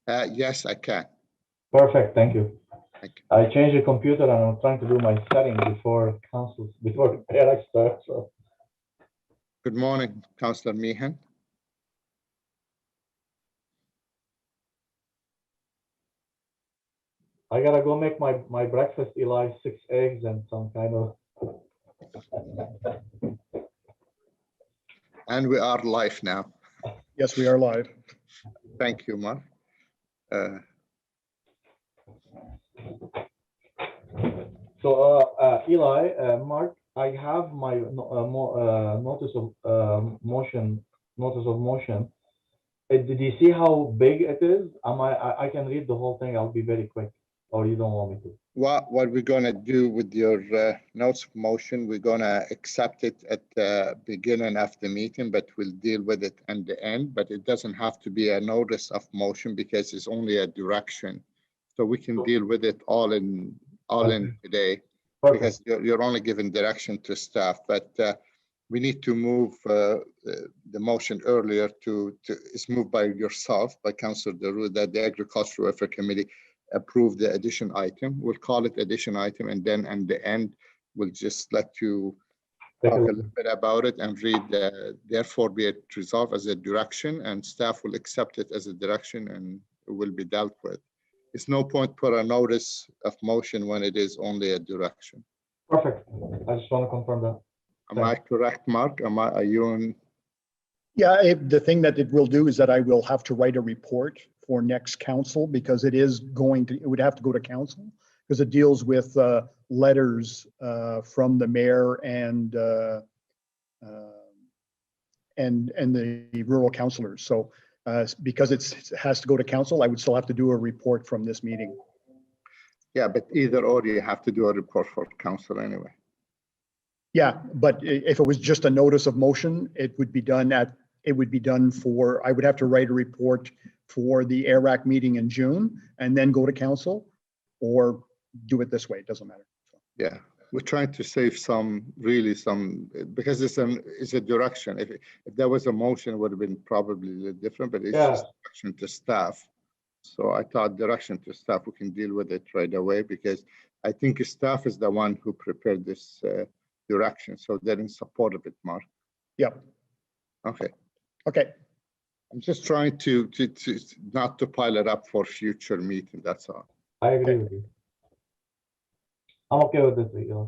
Yes, I can. Perfect, thank you. Thank you. I changed the computer and I'm trying to do my setting before before Eric starts. So Good morning, Councillor Meehan. I gotta go make my breakfast, Eli, 6 eggs and some kind of. And we are live now. Yes, we are live. Thank you, Mark. So, Eli, Mark, I have my notice of motion. Did you see how big it is? I can read the whole thing. I'll be very quick, or you don't want me to? What we're gonna do with your notes of motion, we're gonna accept it at the beginning of the meeting, but we'll deal with it at the end. But it doesn't have to be a notice of motion because it's only a direction. So we can deal with it all in today. Perfect. Because you're only giving direction to staff, but we need to move the motion earlier it's moved by yourself, by Councillor Daru, that the Agricultural Welfare Committee approve the addition item. We'll call it addition item, and then at the end, we'll just let you talk a little bit about it and read therefore be it resolved as a direction, and staff will accept it as a direction and it will be dealt with. It's no point put a notice of motion when it is only a direction. Perfect. I just want to confirm that. Am I correct, Mark? Are you in? Yeah, the thing that it will do is that I will have to write a report for next council because it would have to go to council because it deals with letters from the mayor and the rural councillors. So because it has to go to council, I would still have to do a report from this meeting. Yeah, but either or you have to do a report for council anyway. Yeah, but if it was just a notice of motion, I would have to write a report for the AIRAC meeting in June and then go to council, or do it this way. It doesn't matter. Yeah, we're trying to save because it's a direction. If there was a motion, it would have been probably a little different, but it's just direction to staff. So I thought direction to staff, we can deal with it right away because I think staff is the one who prepared this direction. So they're in support of it, Mark. Yep. Okay. Okay. I'm just trying to not to pile it up for future meeting. That's all. I agree with you. I'm okay with this, Eli.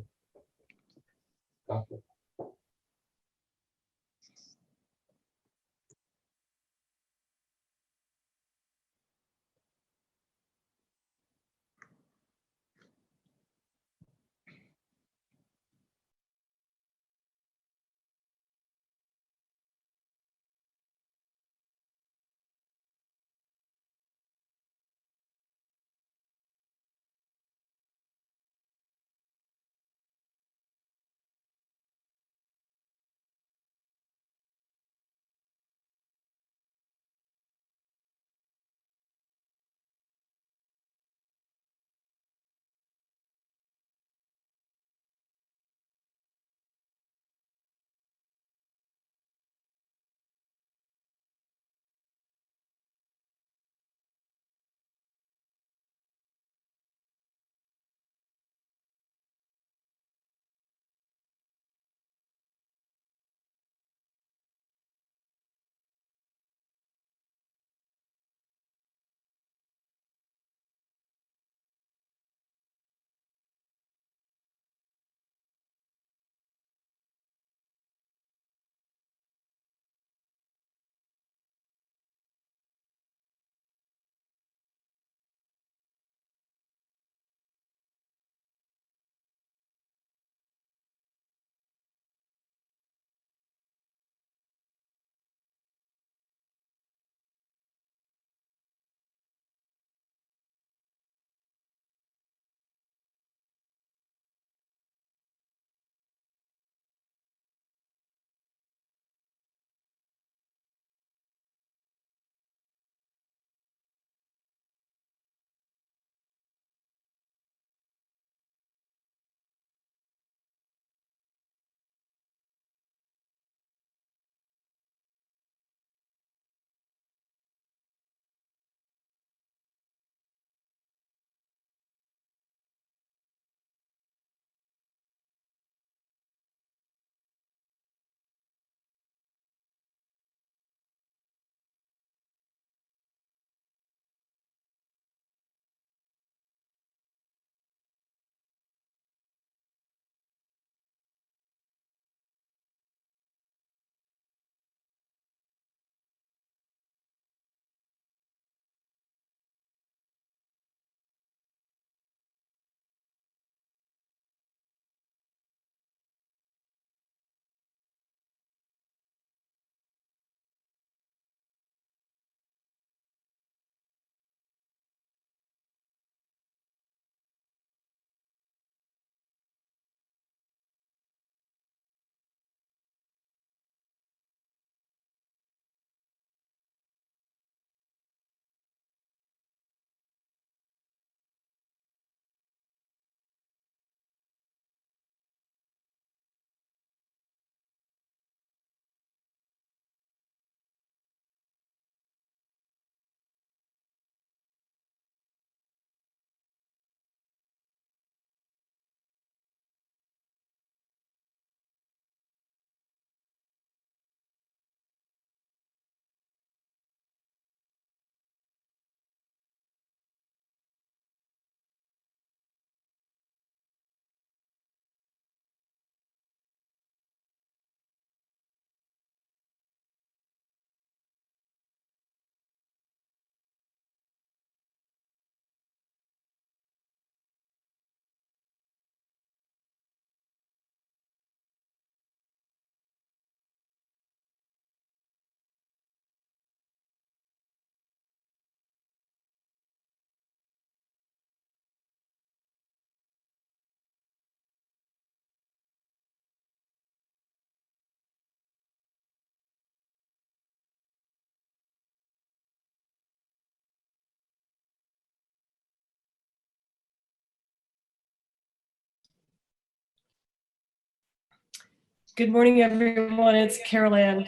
Good morning, everyone. It's Carol Ann.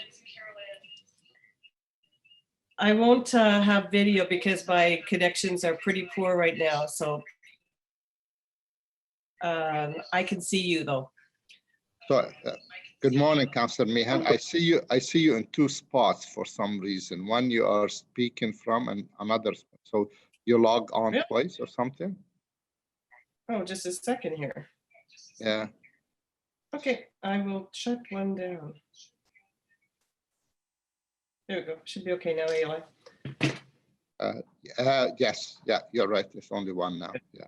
I won't have video because my connections are pretty poor right now, so I can see you though. So, good morning, Councillor Meehan. I see you in two spots for some reason. One you are speaking from, and another. So you log on Really? twice or something? Oh, just a second here. Yeah. Okay, I will shut one down. There we go. Should be okay now, Eli. Yes. Yeah, you're right. There's only one now. Yeah.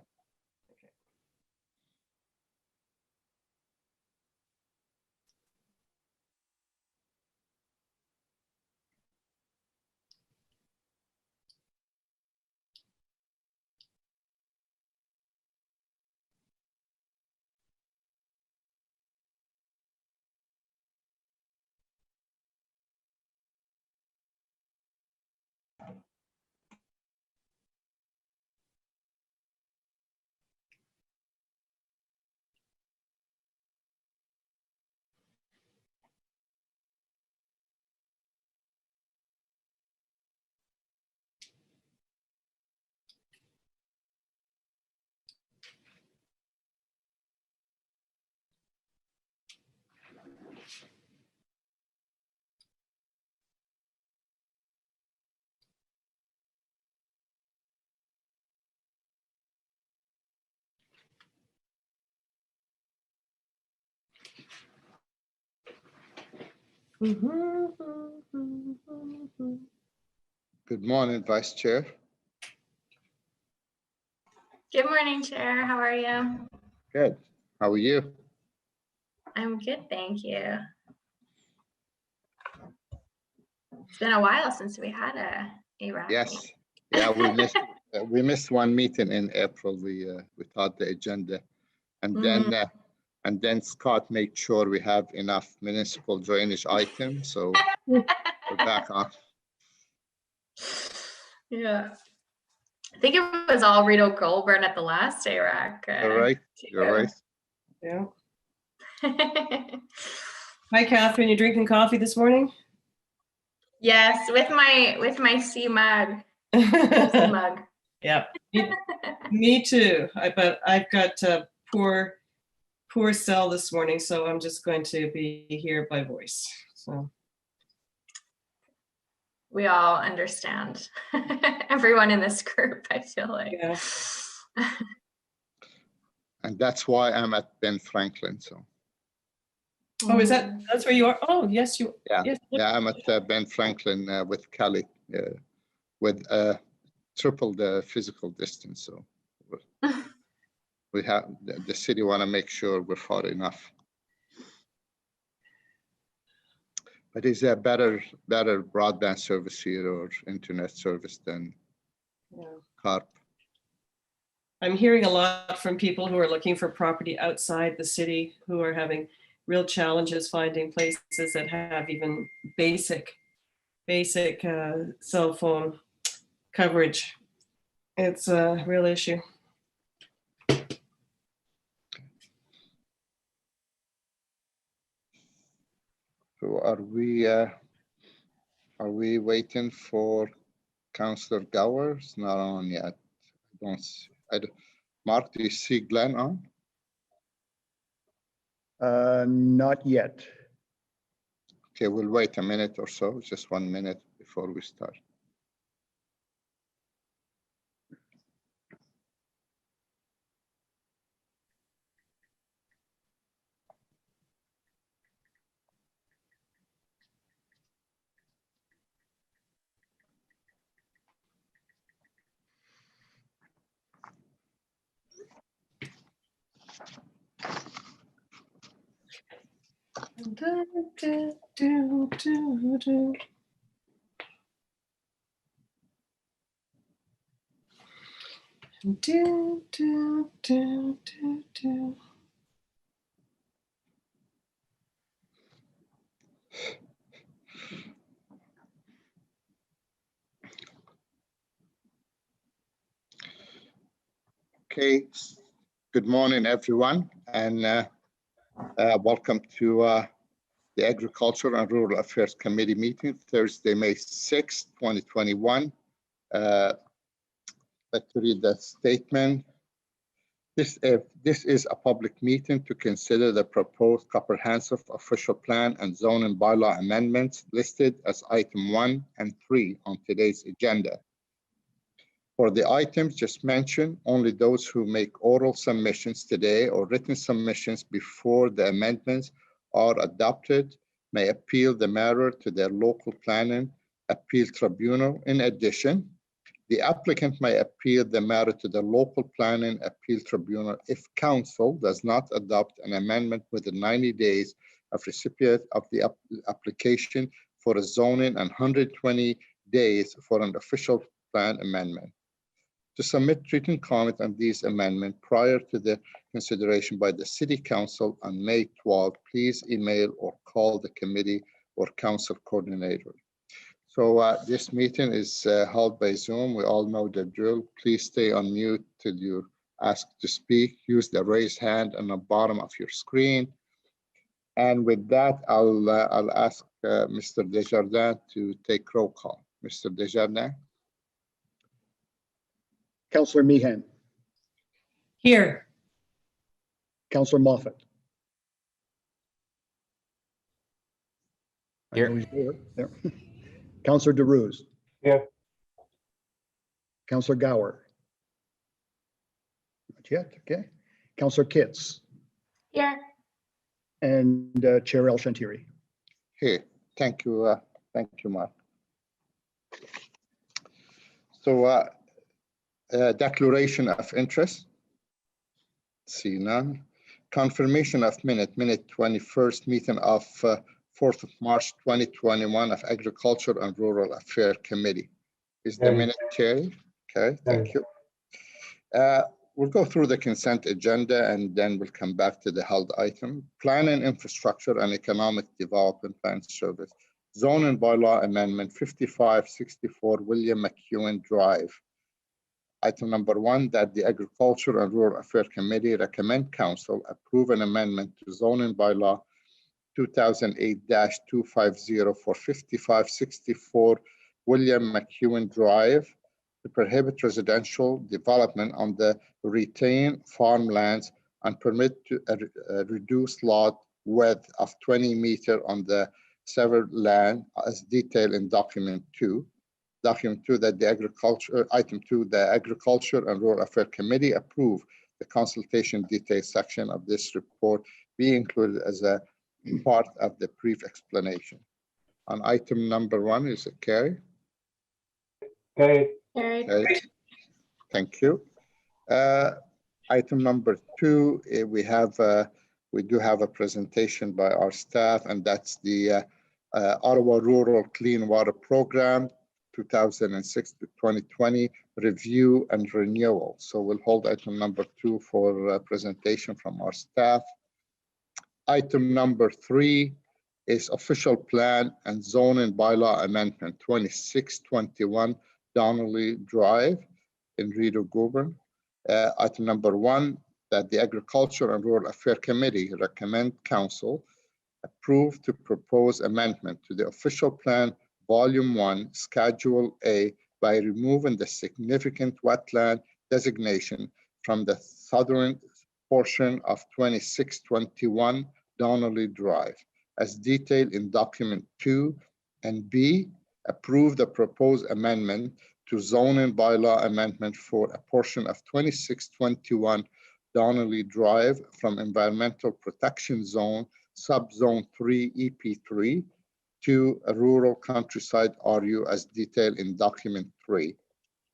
Good morning, Vice Chair. Good morning, Chair. How are you? Good. How are you? I'm good, thank you. It's been a while since we had a ARAC Yes. meeting. Yeah, we missed one meeting in April. We thought the agenda, and then Scott made sure we have enough municipal drainage items. So we're back on. Yeah. I think it was all Rito Goldburn at the last ARAC. You're right. You're right. Yeah. Hi, Catherine. You drinking coffee this morning? Yes, with my C mug. C mug. Yeah. Me too. But I've got poor cell this morning, so I'm just going to be here by voice. So We all understand. Everyone in this group, I feel like. yeah. And that's why I'm at Ben Franklin. So Oh, that's where you are? Oh, yes, you. yeah, Yes. yeah, I'm at Ben Franklin with Kelly, with triple the physical distance. So we have the city want to make sure we're far enough. But is there better broadband service here or internet service than CARP? I'm hearing a lot from people who are looking for property outside the city, who are having real challenges finding places that have even basic cell phone coverage. It's a real issue. So are we waiting for Councillor Gower? It's not on yet. Mark, do you see Glenn on? Not yet. Okay, we'll wait a minute or so, just 1 minute before we start. Okay, good morning, everyone, and welcome to the Agriculture and Rural Affairs Committee meeting, Thursday, May 6, 2021. Let's read that statement. This is a public meeting to consider the proposed comprehensive official plan and zoning bylaw amendments listed as item 1 and 3 on today's agenda. For the items just mentioned, only those who make oral submissions today or written submissions before the amendments are adopted may appeal the matter to their local planning appeal tribunal. In addition, the applicant may appeal the matter to the local planning appeal tribunal if council does not adopt an amendment within 90 days of recipient of the application for a zoning and 120 days for an official plan amendment. To submit written comment on these amendments prior to the consideration by the City Council on May 12, please email or call the committee or council coordinator. So this meeting is held by Zoom. We all know the drill. Please stay on mute till you're asked to speak. Use the raise hand on the bottom of your screen. And with that, I'll ask Mr. Desjardins to take roll call. Mr. Desjardins. Councillor Meehan, Here. Councillor Moffat. Here. I know he's there. Councillor DeRuse. Here. Councillor Gower. Not yet, okay. Councillor Kitts Here. and Chair El Shantiri. Here. Thank you, Mark. So declaration of interest. See none. Confirmation of minute 21st meeting of 4th of March 2021 of Agriculture and Rural Affairs Committee. Is the minute carried? Okay, thank you. We'll go through the consent agenda and then we'll come back to the held item. Planning, Infrastructure and Economic Development Plan Service. Zoning Bylaw Amendment 5564 William McEwen Drive. Item number 1, that the Agriculture and Rural Affairs Committee recommend Council approve an amendment to zoning bylaw 2008-250 for 5564 William McEwen Drive to prohibit residential development on the retained farmlands and permit to a reduced lot width of 20 meters on the severed land as detailed in document 2. Document 2 that the agriculture, item 2, the Agriculture and Rural Affairs Committee approve the consultation detail section of this report be included as a part of the brief explanation. On item number 1, is it carried? Carried. Okay. Thank you. Item number 2, we do have a presentation by our staff, and that's the Ottawa Rural Clean Water Program 2006 to 2020 review and renewal. So we'll hold item number 2 for presentation from our staff. Item number 3 is official plan and zoning bylaw amendment 2621 Donnelly Drive in Rideau Goulburn. Item number 1, that the Agriculture and Rural Affairs Committee recommend Council approve to propose amendment to the official plan Volume 1, Schedule A by removing the significant wetland designation from the southern portion of 2621 Donnelly Drive as detailed in document 2, and B, approve the proposed amendment to zoning bylaw amendment for a portion of 2621 Donnelly Drive from Environmental Protection Zone, Subzone 3 EP3 to a rural countryside RU as detailed in document 3.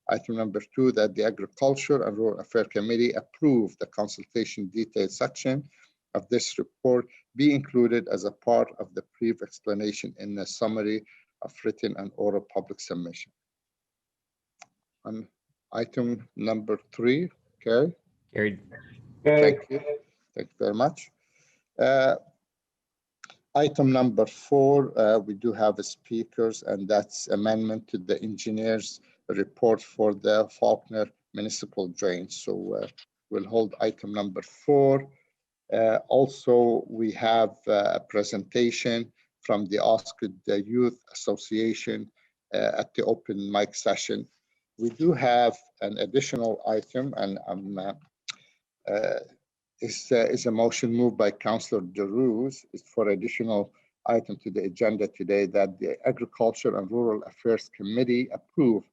Item number 2, that the Agriculture and Rural Affairs Committee approve the consultation detail section of this report be included as a part of the brief explanation in the summary of written and oral public submission. On item number 3, Carrie? Carried. Carried. Thank you. Thank you very much. Item number 4, we do have speakers, and that's amendment to the engineer's report for the Faulkner Municipal Drain. So we'll hold item number 4. Also, we have a presentation from the Osgoode Youth Association at the open mic session. We do have an additional item, and is a motion moved by Councillor Deroux for additional item to the agenda today, that the Agriculture and Rural Affairs Committee approve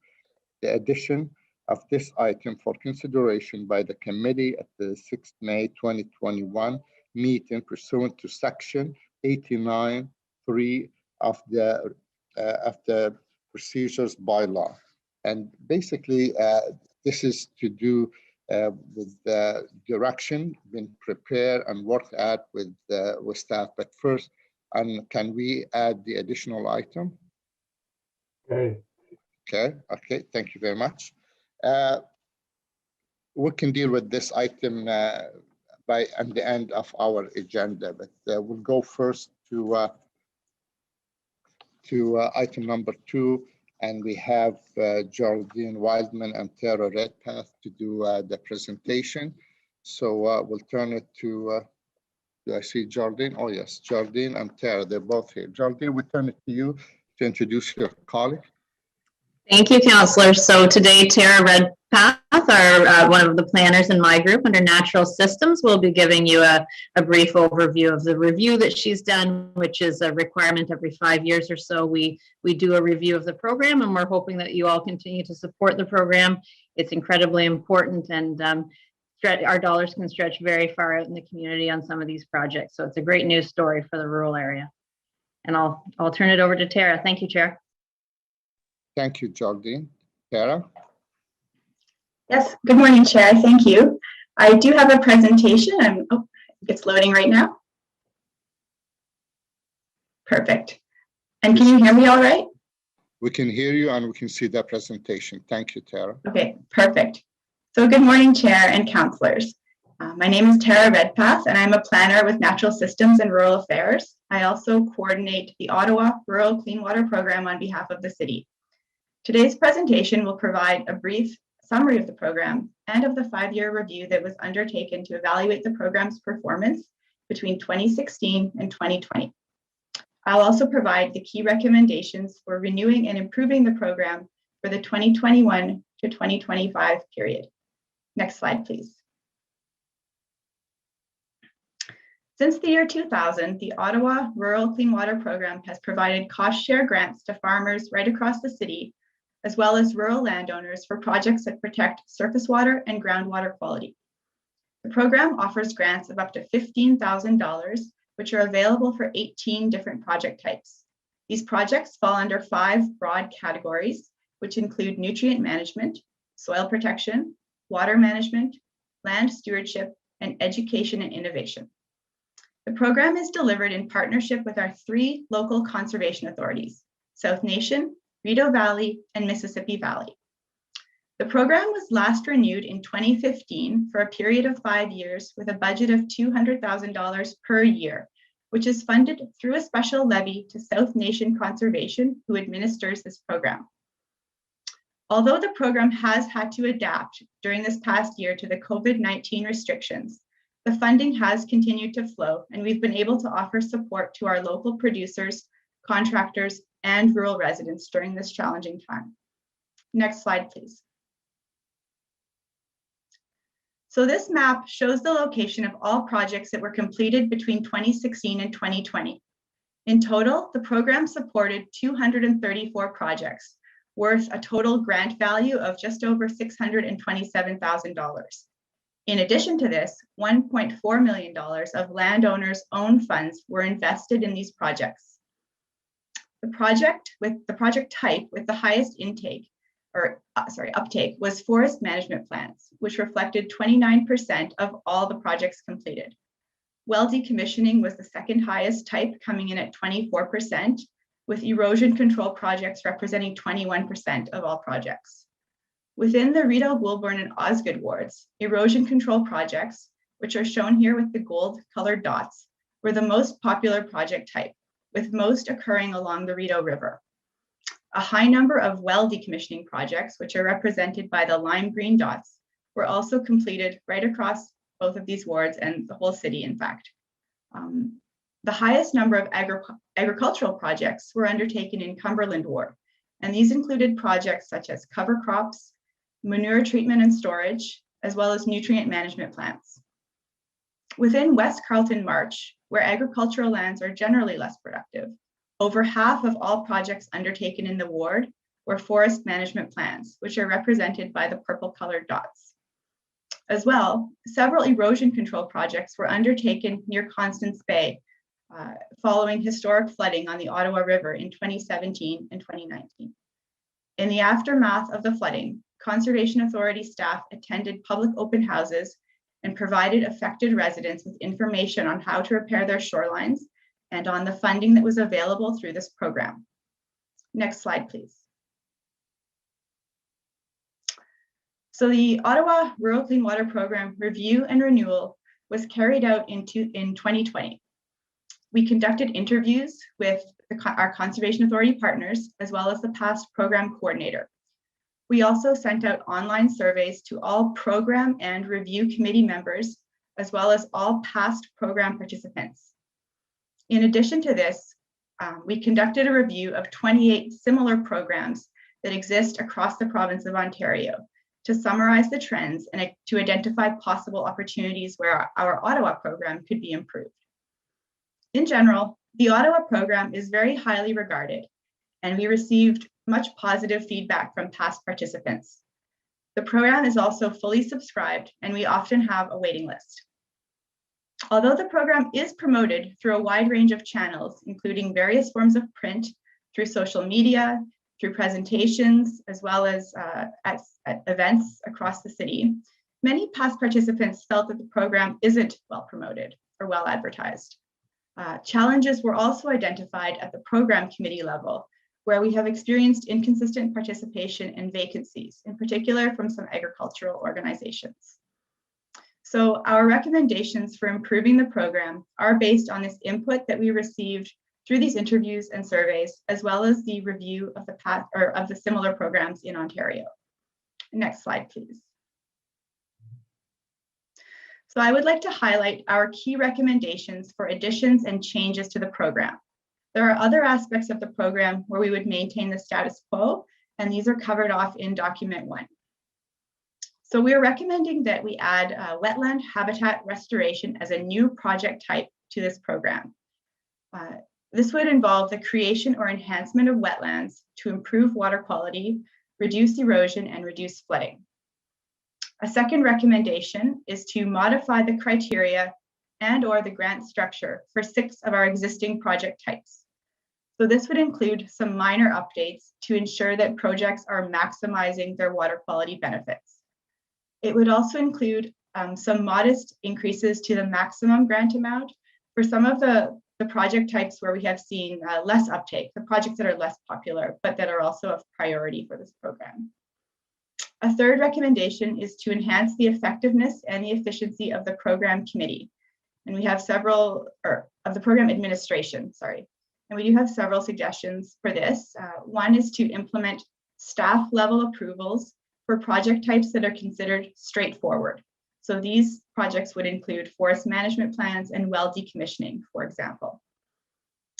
the addition of this item for consideration by the committee at the 6th May 2021 meeting pursuant to section 89(3) of the procedures bylaw. And basically, this is to do with the direction being prepared and worked at with staff. But first, can we add the additional item? Okay. Okay, thank you very much. We can deal with this item by the end of our agenda, but we'll go first to item number 2, and we have Geraldine Wildman and Tara Redpath to do the presentation. So we'll turn it to, do I see Geraldine? Oh yes, Geraldine and Tara, they're both here. Geraldine, we turn it to you to introduce your colleague. Thank you, Councillor. So today, Tara Redpath, one of the planners in my group under Natural Systems, will be giving you a brief overview of the review that she's done, which is a requirement every 5 years or so. We do a review of the program, and we're hoping that you all continue to support the program. It's incredibly important, and our dollars can stretch very far out in the community on some of these projects. So it's a great news story for the rural area. And I'll turn it over to Tara. Thank you, Chair. Thank you, Geraldine. Tara? Yes, good morning, Chair. Thank you. I do have a presentation. It's loading right now. Perfect. And can you hear me all right? We can hear you and we can see the presentation. Thank you, Tara. Okay, perfect. So good morning, Chair and councillors. My name is Tara Redpath, and I'm a planner with Natural Systems and Rural Affairs. I also coordinate the Ottawa Rural Clean Water Program on behalf of the city. Today's presentation will provide a brief summary of the program and of the 5-year review that was undertaken to evaluate the program's performance between 2016 and 2020. I'll also provide the key recommendations for renewing and improving the program for the 2021 to 2025 period. Next slide, please. Since the year 2000, the Ottawa Rural Clean Water Program has provided cost share grants to farmers right across the city, as well as rural landowners for projects that protect surface water and groundwater quality. The program offers grants of up to $15,000, which are available for 18 different project types. These projects fall under 5 broad categories, which include nutrient management, soil protection, water management, land stewardship, and education and innovation. The program is delivered in partnership with our 3 local conservation authorities, South Nation, Rideau Valley, and Mississippi Valley. The program was last renewed in 2015 for a period of 5 years with a budget of $200,000 per year, which is funded through a special levy to South Nation Conservation, who administers this program. Although the program has had to adapt during this past year to the COVID-19 restrictions, the funding has continued to flow, and we've been able to offer support to our local producers, contractors, and rural residents during this challenging time. Next slide, please. So this map shows the location of all projects that were completed between 2016 and 2020. In total, the program supported 234 projects, worth a total grant value of just over $627,000. In addition to this, $1.4 million of landowners' own funds were invested in these projects. The project type with the highest uptake was forest management plans, which reflected 29% of all the projects completed. Well decommissioning was the second highest type, coming in at 24%, with erosion control projects representing 21% of all projects. Within the Rideau, Goulburn, and Osgoode wards, erosion control projects, which are shown here with the gold colored dots, were the most popular project type, with most occurring along the Rideau River. A high number of well decommissioning projects, which are represented by the lime green dots, were also completed right across both of these wards and the whole city, in fact. The highest number of agricultural projects were undertaken in Cumberland Ward, and these included projects such as cover crops, manure treatment and storage, as well as nutrient management plants. Within West Carleton March, where agricultural lands are generally less productive, over half of all projects undertaken in the ward were forest management plans, which are represented by the purple colored dots. As well, several erosion control projects were undertaken near Constance Bay following historic flooding on the Ottawa River in 2017 and 2019. In the aftermath of the flooding, Conservation Authority staff attended public open houses and provided affected residents with information on how to repair their shorelines and on the funding that was available through this program. Next slide, please. So the Ottawa Rural Clean Water Program review and renewal was carried out in 2020. We conducted interviews with our Conservation Authority partners, as well as the past program coordinator. We also sent out online surveys to all program and review committee members, as well as all past program participants. In addition to this, we conducted a review of 28 similar programs that exist across the province of Ontario to summarize the trends and to identify possible opportunities where our Ottawa program could be improved. In general, the Ottawa program is very highly regarded, and we received much positive feedback from past participants. The program is also fully subscribed, and we often have a waiting list. Although the program is promoted through a wide range of channels, including various forms of print, through social media, through presentations, as well as at events across the city, many past participants felt that the program isn't well promoted or well advertised. Challenges were also identified at the program committee level, where we have experienced inconsistent participation and vacancies, in particular from some agricultural organizations. So our recommendations for improving the program are based on this input that we received through these interviews and surveys, as well as the review of the similar programs in Ontario. Next slide, please. So I would like to highlight our key recommendations for additions and changes to the program. There are other aspects of the program where we would maintain the status quo, and these are covered off in document 1. So we are recommending that we add wetland habitat restoration as a new project type to this program. This would involve the creation or enhancement of wetlands to improve water quality, reduce erosion, and reduce flooding. A second recommendation is to modify the criteria and/or the grant structure for 6 of our existing project types. So this would include some minor updates to ensure that projects are maximizing their water quality benefits. It would also include some modest increases to the maximum grant amount for some of the project types where we have seen less uptake, the projects that are less popular, but that are also of priority for this program. A third recommendation is to enhance the effectiveness and the efficiency of the program committee. And we have several, or of the program administration, sorry. And we do have several suggestions for this. One is to implement staff level approvals for project types that are considered straightforward. So these projects would include forest management plans and well decommissioning, for example.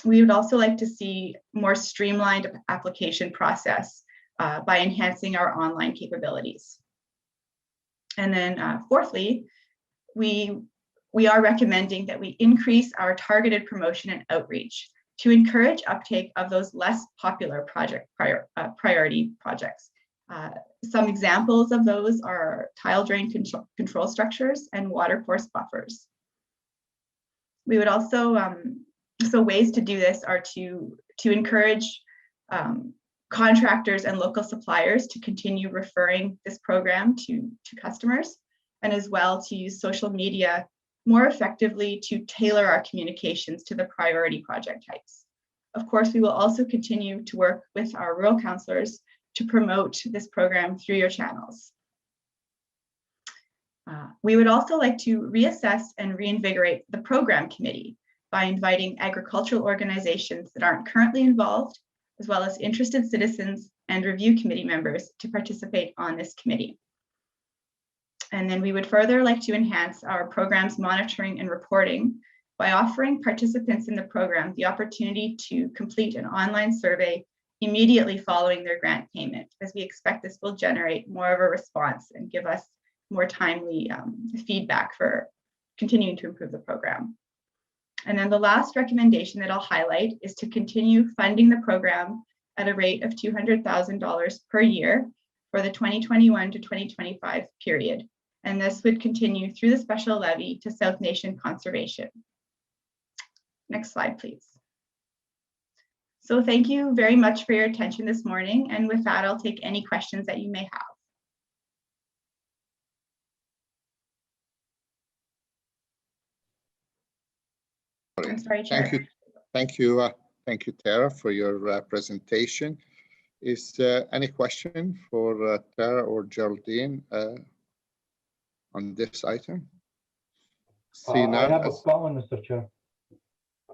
We would also like to see more streamlined application process by enhancing our online capabilities. And then fourthly, we are recommending that we increase our targeted promotion and outreach to encourage uptake of those less popular priority projects. Some examples of those are tile drain control structures and water course buffers. We would also, so ways to do this are to encourage contractors and local suppliers to continue referring this program to customers, and as well to use social media more effectively to tailor our communications to the priority project types. Of course, we will also continue to work with our rural councillors to promote this program through your channels. We would also like to reassess and reinvigorate the program committee by inviting agricultural organizations that aren't currently involved, as well as interested citizens and review committee members to participate on this committee. And then we would further like to enhance our program's monitoring and reporting by offering participants in the program the opportunity to complete an online survey immediately following their grant payment, as we expect this will generate more of a response and give us more timely feedback for continuing to improve the program. And then the last recommendation that I'll highlight is to continue funding the program at a rate of $200,000 per year for the 2021 to 2025 period. And this would continue through the special levy to South Nation conservation. Next slide, please. So thank you very much for your attention this morning. And with that, I'll take any questions that you may have. I'm sorry, Chair. Thank you, Tara, for your presentation. Is any question for Tara or Geraldine on this item? See I none. have a comment, Mr. Chair.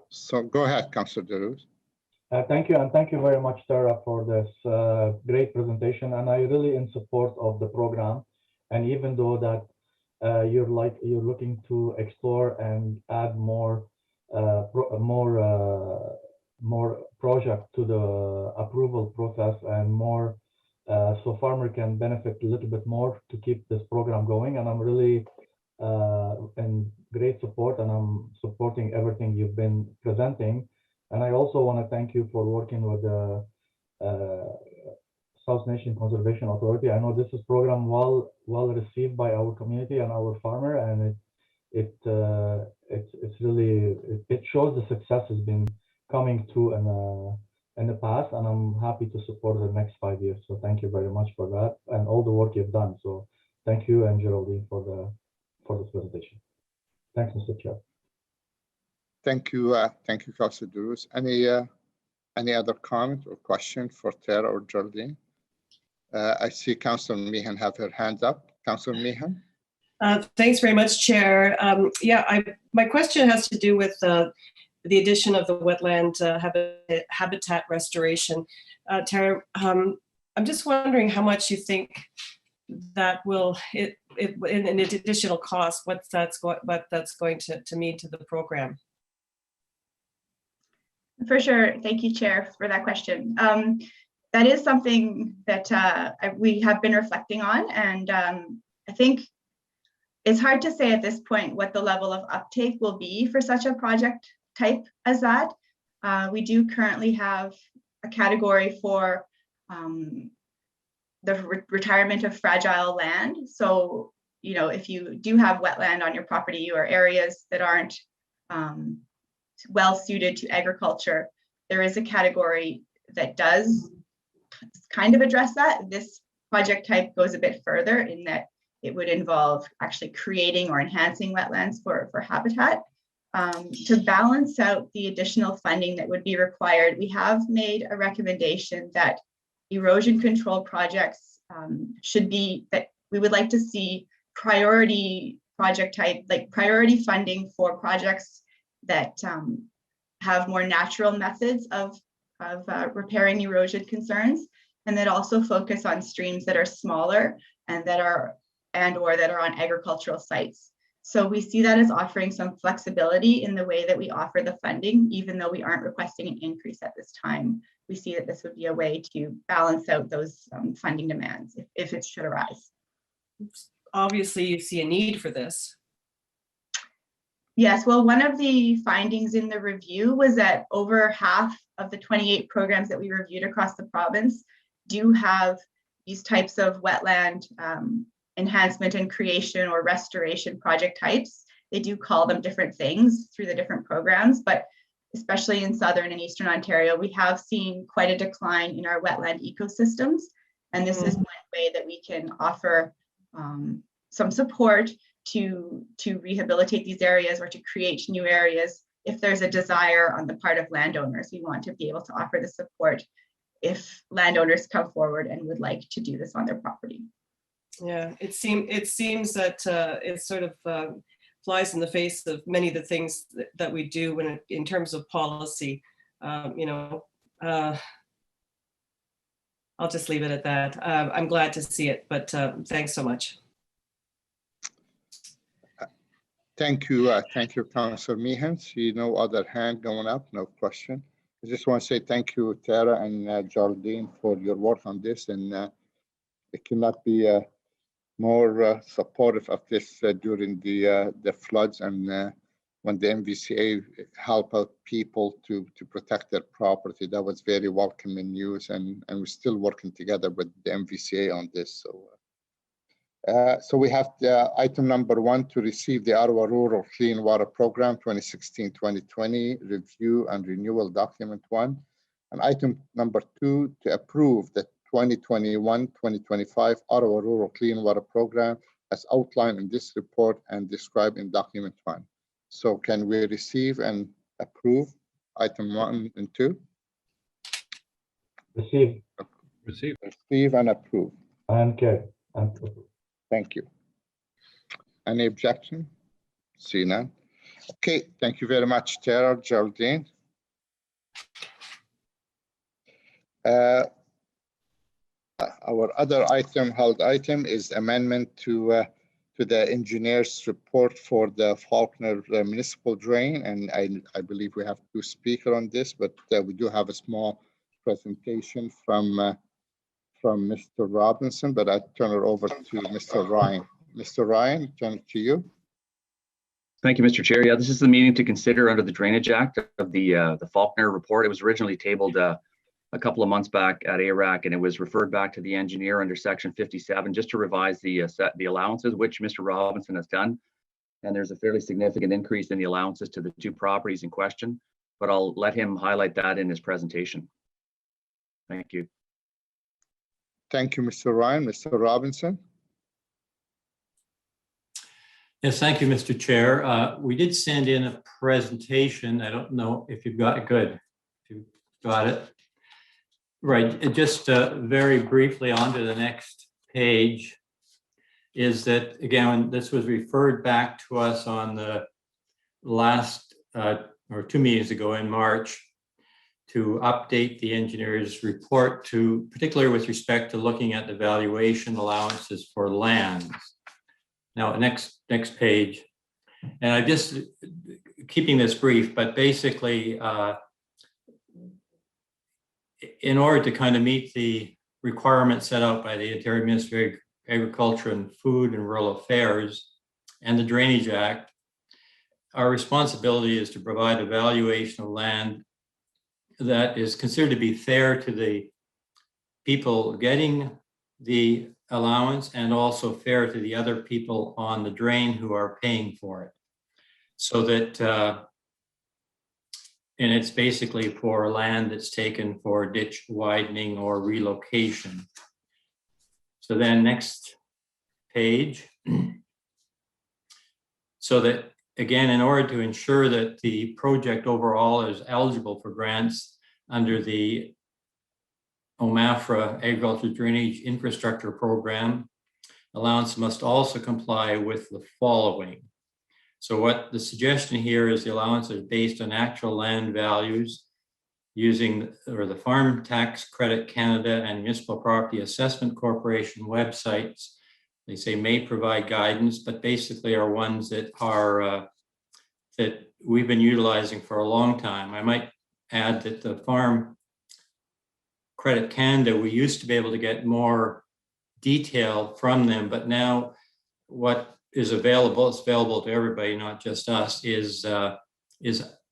So go ahead, Councillor Derues. Thank you, and thank you very much, Tara, for this great presentation. And I really in support of the program. And even though that you're looking to explore and add more project to the approval process and more, so farmer can benefit a little bit more to keep this program going. And I'm really in great support, and I'm supporting everything you've been presenting. And I also want to thank you for working with the South Nation Conservation Authority. I know this is program well received by our community and our farmer, and it's really, it shows the success has been coming through in the past, and I'm happy to support the next 5 years. So thank you very much for that and all the work you've done. So thank you, and Geraldine, for this presentation. Thanks, Mr. Chair. Thank you, Councillor Derues. Any other comment or question for Tara or Geraldine? I see Councillor Meehan have her hand up. Councillor Meehan. Thanks very much, Chair. My question has to do with the addition of the wetland habitat restoration. Tara, I'm just wondering how much you think that will, in an additional cost, what that's going to mean to the program. For sure. Thank you, Chair, for that question. That is something that we have been reflecting on, and I think it's hard to say at this point what the level of uptake will be for such a project type as that. We do currently have a category for the retirement of fragile land. So, if you do have wetland on your property or areas that aren't well suited to agriculture, there is a category that does kind of address that. This project type goes a bit further in that it would involve actually creating or enhancing wetlands for habitat. To balance out the additional funding that would be required, we have made a recommendation that erosion control projects should be, that we would like to see priority project type, like priority funding for projects that have more natural methods of repairing erosion concerns, and that also focus on streams that are smaller and that are on agricultural sites. So we see that as offering some flexibility in the way that we offer the funding, even though we aren't requesting an increase at this time. We see that this would be a way to balance out those funding demands if it should arise. Obviously, you see a need for this. Yes, well, one of the findings in the review was that over half of the 28 programs that we reviewed across the province do have these types of wetland enhancement and creation or restoration project types. They do call them different things through the different programs, but especially in Southern and Eastern Ontario, we have seen quite a decline in our wetland ecosystems. And this is one way that we can offer some support to rehabilitate these areas or to create new areas. If there's a desire on the part of landowners, we want to be able to offer the support if landowners come forward and would like to do this on their property. Yeah, it seems that it sort of flies in the face of many of the things that we do in terms of policy. I'll just leave it at that. I'm glad to see it, but thanks so much. Thank you, Councilor Meehan. See no other hand going up, no question. I just want to say thank you, Tara and Geraldine, for your work on this, and it cannot be more supportive of this during the floods and when the MVCA help out people to protect their property. That was very welcoming news, and we're still working together with the MVCA on this. So we have the item number 1 to receive the Ottawa Rural Clean Water Program 2016-2020 review and renewal document 1, and item number 2 to approve the 2021-2025 Ottawa Rural Clean Water Program as outlined in this report and described in document 1. So can we receive and approve item 1 and 2? Receive Receive and approve. and carry. And approve. Thank you. Any objection? See none. Okay, thank you very much, Tara, Geraldine. Our other held item is amendment to the engineer's report for the Faulkner municipal drain, and I believe we have 2 speakers on this, but we do have a small presentation from Mr. Robinson, but I turn it over to Mr. Ryan. Mr. Ryan, turn it to you. Thank you, Mr. Chair. Yeah, this is the meeting to consider under the Drainage Act of the Faulkner report. It was originally tabled a couple of months back at ARAC, and it was referred back to the engineer under section 57 just to revise the allowances, which Mr. Robinson has done. And there's a fairly significant increase in the allowances to the 2 properties in question, but I'll let him highlight that in his presentation. Thank you. Thank you, Mr. Ryan. Mr. Robinson. Yes, thank you, Mr. Chair. We did send in a presentation. I don't know if you've got it. Good. If you've got it. Right. Just very briefly on to the next page is that, again, this was referred back to us on the last or 2 meetings ago in March to update the engineer's report to, particularly with respect to looking at the valuation allowances for lands. Now, next page. And I'm just keeping this brief, but basically, in order to kind of meet the requirements set out by the Ontario Ministry of Agriculture and Food and Rural Affairs and the Drainage Act, our responsibility is to provide a valuation of land that is considered to be fair to the people getting the allowance and also fair to the other people on the drain who are paying for it. So that, and it's basically for land that's taken for ditch widening or relocation. So then next page. So that, again, in order to ensure that the project overall is eligible for grants under the OMAFRA Agriculture Drainage Infrastructure Program, allowance must also comply with the following. So what the suggestion here is the allowance is based on actual land values using the Farm Tax Credit Canada and Municipal Property Assessment Corporation websites. They say may provide guidance, but basically are ones that are that we've been utilizing for a long time. I might add that the Farm Credit Canada, we used to be able to get more detail from them, but now what is available, it's available to everybody, not just us, is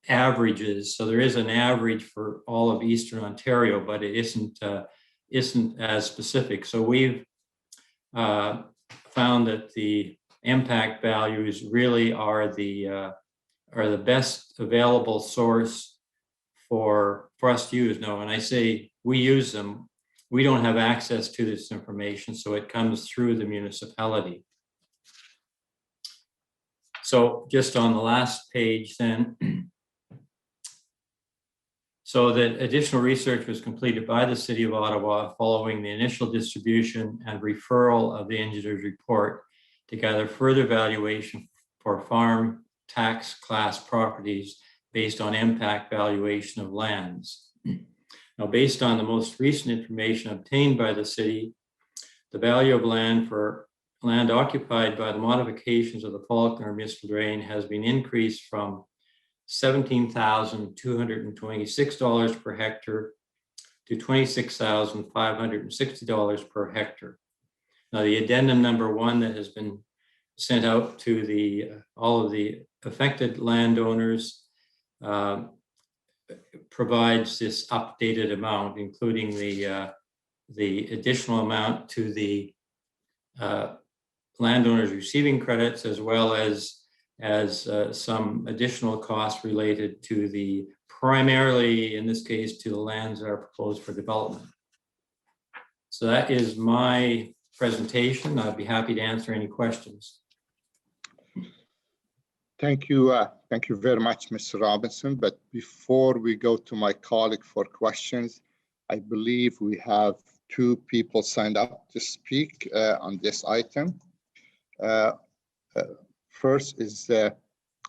averages. So there is an average for all of Eastern Ontario, but it isn't as specific. So we've found that the impact values really are the best available source for us to use. Now, when I say we use them, we don't have access to this information, so it comes through the municipality. So just on the last page then, so that additional research was completed by the City of Ottawa following the initial distribution and referral of the engineer's report to gather further valuation for farm tax class properties based on impact valuation of lands. Now, based on the most recent information obtained by the city, the value of land for land occupied by the modifications of the Faulkner Municipal Drain has been increased from $17,226 per hectare to $26,560 per hectare. Now, the addendum number 1 that has been sent out to all of the affected landowners provides this updated amount, including the additional amount to the landowners receiving credits, as well as some additional costs related to primarily in this case, to the lands that are proposed for development. So that is my presentation. I'd be happy to answer any questions. Thank you very much, Mr. Robinson. But before we go to my colleague for questions, I believe we have 2 people signed up to speak on this item. First is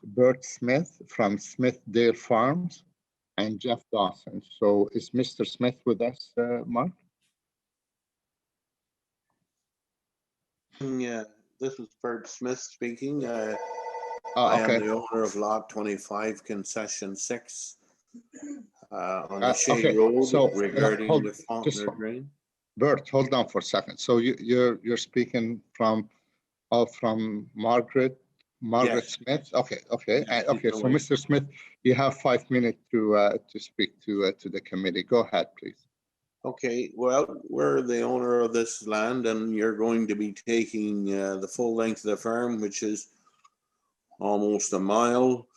Bert Smith from Smithdale Farms and Jeff Dawson. So is Mr. Smith with us, Mark? Yeah, this is Bert Smith speaking. Okay. I am the owner of lot 25, concession 6 on the Shea okay. Road, So, regarding the Faulkner Drain. Bert, hold on for a second. So you're speaking from Margaret Yes. Smith. Okay. Okay. So away. Mr. Smith, you have 5 minutes to speak to the committee. Go ahead, please. Okay, well, we're the owner of this land, and you're going to be taking the full length of the farm, which is almost a mile,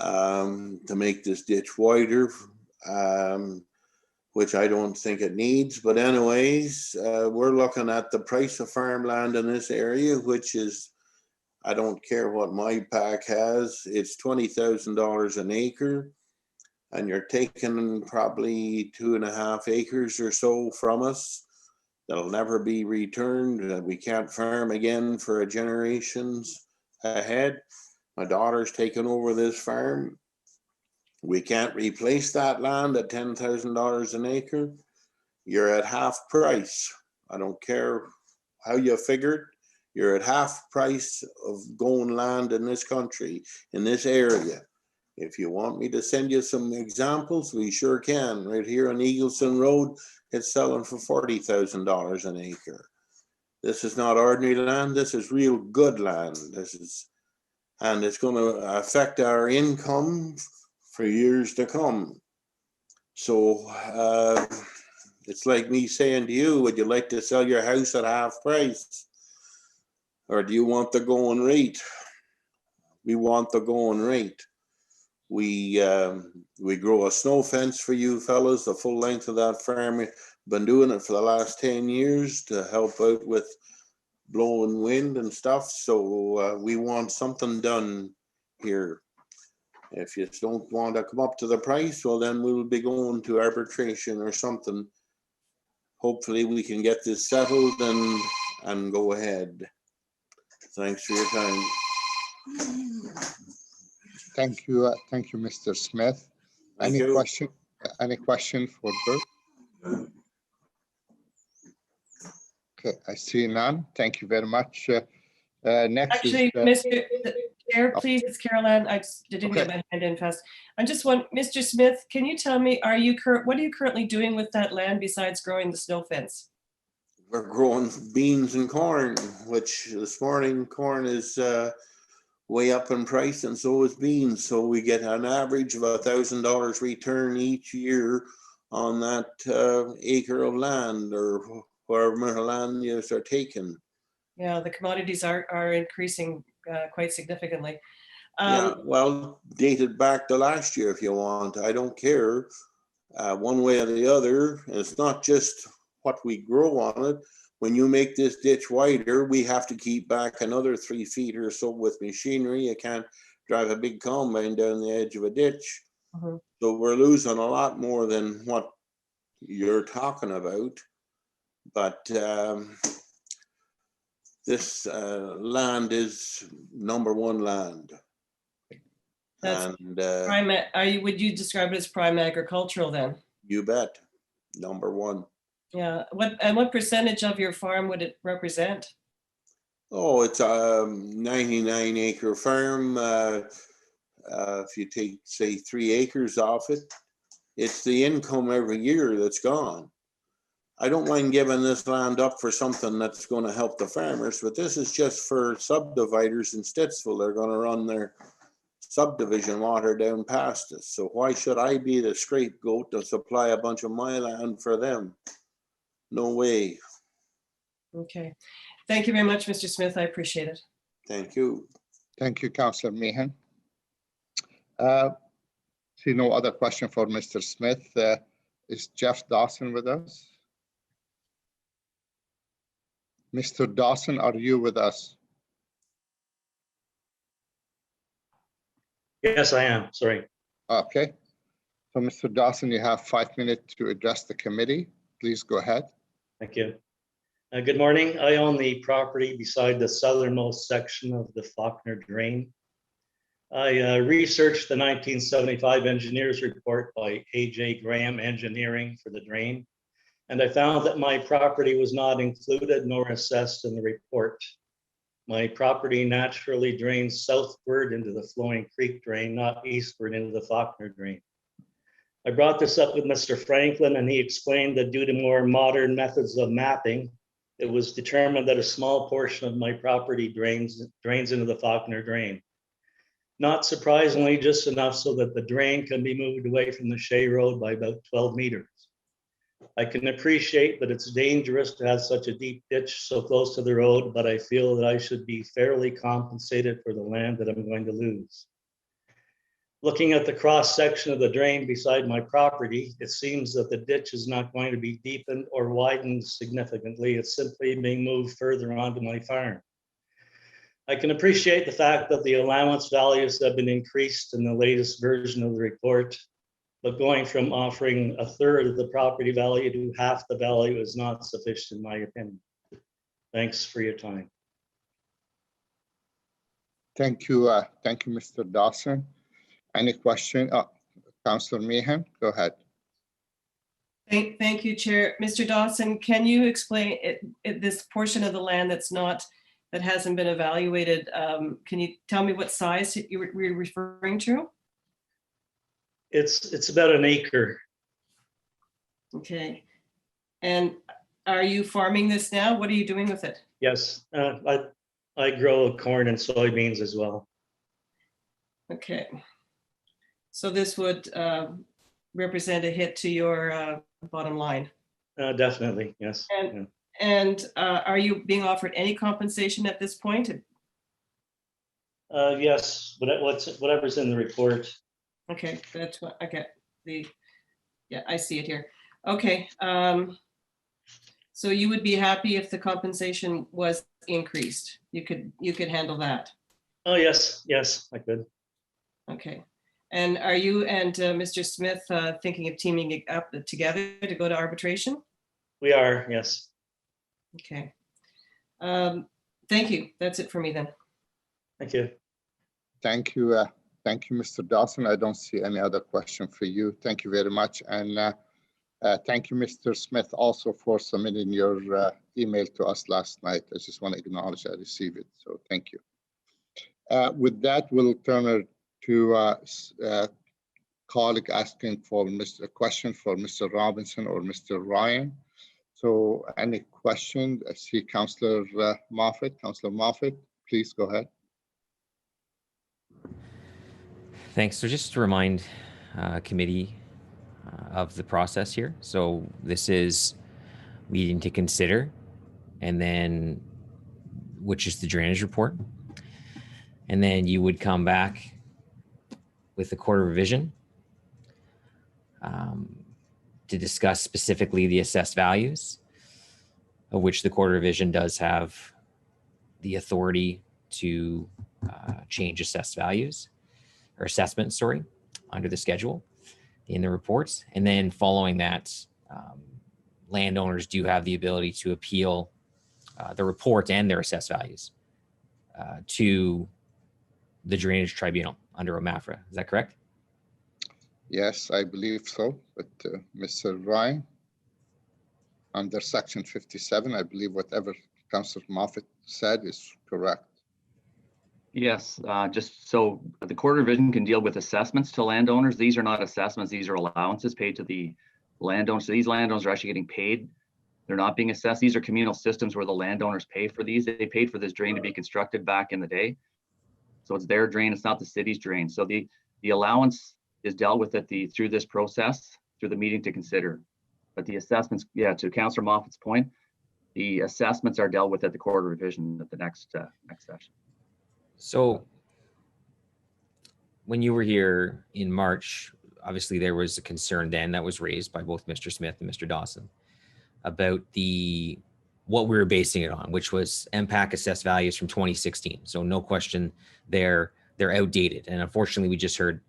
to make this ditch wider, which I don't think it needs. But anyways, we're looking at the price of farmland in this area, which is, I don't care what my pack has, it's $20,000 an acre. And you're taking probably 2.5 acres or so from us that'll never be returned, that we can't farm again for generations ahead. My daughter's taken over this farm. We can't replace that land at $10,000 an acre. You're at half price. I don't care how you figured. You're at half price of going land in this country, in this area. If you want me to send you some examples, we sure can. Right here on Eagleson Road, it's selling for $40,000 an acre. This is not ordinary land. This is real good land. And it's going to affect our income for years to come. So it's like me saying to you, would you like to sell your house at half price? Or do you want the going rate? We want the going rate. We grow a snow fence for you fellas, the full length of that farm. We've been doing it for the last 10 years to help out with blowing wind and stuff. So we want something done here. If you don't want to come up to the price, well, then we'll be going to arbitration or something. Hopefully we can get this settled and go ahead. Thanks for your time. Thank you, Mr. Smith. Any question for Bert? Okay, I see none. Thank you very much. Next, actually, Mr. Chair, please, it's Caroline. I didn't get my hand in fast. I just want, Mr. Smith, can you tell me, what are you currently doing with that land besides growing the snow fence? We're growing beans and corn, which this morning corn is way up in price, and so is beans. So we get an average of $1,000 return each year on that acre of land, or whatever land you are taking. Yeah, the commodities are increasing quite significantly. Yeah, well, dated back to last year if you want. I don't care one way or the other. It's not just what we grow on it. When you make this ditch wider, we have to keep back another 3 feet or so with machinery. You can't drive a big combine down the edge of a ditch. So we're losing a lot more than what you're talking about. But this land is #1 land. That's and would you describe it as prime agricultural then? You bet, #1. Yeah. What percentage of your farm would it represent? Oh, it's a 99 acre farm. If you take, say, 3 acres off it, it's the income every year that's gone. I don't mind giving this land up for something that's going to help the farmers, but this is just for subdividers in Stittsville. They're going to run their subdivision water down past us. So why should I be the scapegoat to supply a bunch of my land for them? No way. Okay. Thank you very much, Mr. Smith. I appreciate it. Thank you. Thank you, Councillor Meehan. See no other question for Mr. Smith. Is Jeff Dawson with us? Mr. Dawson, are you with us? Yes, I am. Sorry. Okay. So, Mr. Dawson, you have 5 minutes to address the committee. Please go ahead. Thank you. Good morning. I own the property beside the southernmost section of the Faulkner Drain. I researched the 1975 engineer's report by A.J. Graham Engineering for the drain, and I found that my property was not included nor assessed in the report. My property naturally drains southward into the Flowing Creek Drain, not eastward into the Faulkner Drain. I brought this up with Mr. Franklin, and he explained that due to more modern methods of mapping, it was determined that a small portion of my property drains into the Faulkner Drain. Not surprisingly, just enough so that the drain can be moved away from the Shea Road by about 12 meters. I can appreciate that it's dangerous to have such a deep ditch so close to the road, but I feel that I should be fairly compensated for the land that I'm going to lose. Looking at the cross section of the drain beside my property, it seems that the ditch is not going to be deepened or widened significantly. It's simply being moved further onto my farm. I can appreciate the fact that the allowance values have been increased in the latest version of the report, but going from offering a third of the property value to half the value is not sufficient in my opinion. Thanks for your time. Thank you, Mr. Dawson. Any question? Councillor Meehan, go ahead. Thank you, Chair. Mr. Dawson, can you explain this portion of the land that hasn't been evaluated? Can you tell me what size you were referring to? It's about an acre. Okay. And are you farming this now? What are you doing with it? Yes, I grow corn and soybeans as well. Okay. So this would represent a hit to your bottom line? Definitely, yes. And are you being offered any compensation at this point? Yes, whatever's in the report. Okay, that's what I get. Yeah, I see it here. Okay, so you would be happy if the compensation was increased. You could handle that. Oh yes, I could. Okay, and are you and Mr. Smith thinking of teaming up together to go to arbitration? We are, yes. Okay. Thank you. That's it for me then. Thank you. Thank you. Thank you, Mr. Dawson. I don't see any other question for you. Thank you very much. And thank you, Mr. Smith, also for submitting your email to us last night. I just want to acknowledge I received it. So thank you. With that, we'll turn to a colleague asking for a question for Mr. Robinson or Mr. Ryan. So any question? I see Councillor Moffat. Councillor Moffat, please go ahead. Thanks. So just to remind committee of the process here. So this is meeting to consider, and then which is the drainage report. And then you would come back with the quarter revision to discuss specifically the assessed values, of which the quarter revision does have the authority to change assessed values or assessment, sorry, under the schedule in the reports. And then following that, landowners do have the ability to appeal the report and their assessed values to the Drainage Tribunal under OMAFRA. Is that correct? Yes, I believe so. But Mr. Ryan, under section 57, I believe whatever Councillor Moffat said is correct. Yes, just so the Quarter Revision can deal with assessments to landowners. These are not assessments, these are allowances paid to the landowners. So these landowners are actually getting paid. They're not being assessed. These are communal systems where the landowners pay for these. They paid for this drain to be constructed back in the day. So it's their drain, it's not the city's drain. So the allowance is dealt with through this process, through the meeting to consider. But the assessments, yeah, to Councillor Moffat's point, the assessments are dealt with at the Quarter Revision at the next session. So when you were here in March, obviously there was a concern then that was raised by both Mr. Smith and Mr. Dawson about what we were basing it on, which was MPAC assessed values from 2016. So no question they're outdated. And unfortunately, we just heard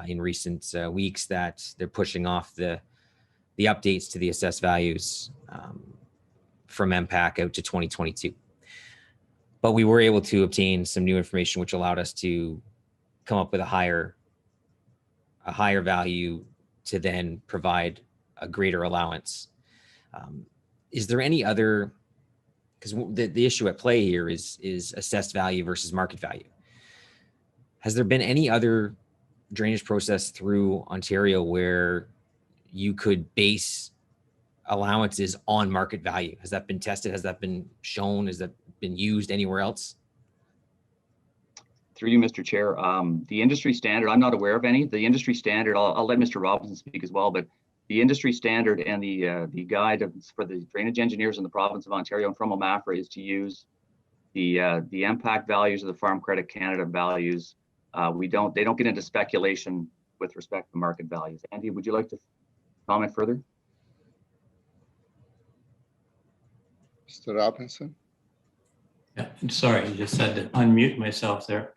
in recent weeks that they're pushing off the updates to the assessed values from MPAC out to 2022. But we were able to obtain some new information, which allowed us to come up with a higher value to then provide a greater allowance. Is there any other, because the issue at play here is assessed value versus market value. Has there been any other drainage process through Ontario where you could base allowances on market value? Has that been tested? Has that been shown? Has that been used anywhere else? Through you, Mr. Chair, the industry standard, I'm not aware of any. The industry standard, I'll let Mr. Robinson speak as well, but the industry standard and the guide for the drainage engineers in the province of Ontario and from OMAFRA is to use the impact values of the Farm Credit Canada values. They don't get into speculation with respect to market values. Andy, would you like to comment further? Mr. Robinson? Yeah, I'm sorry, I just had to unmute myself there.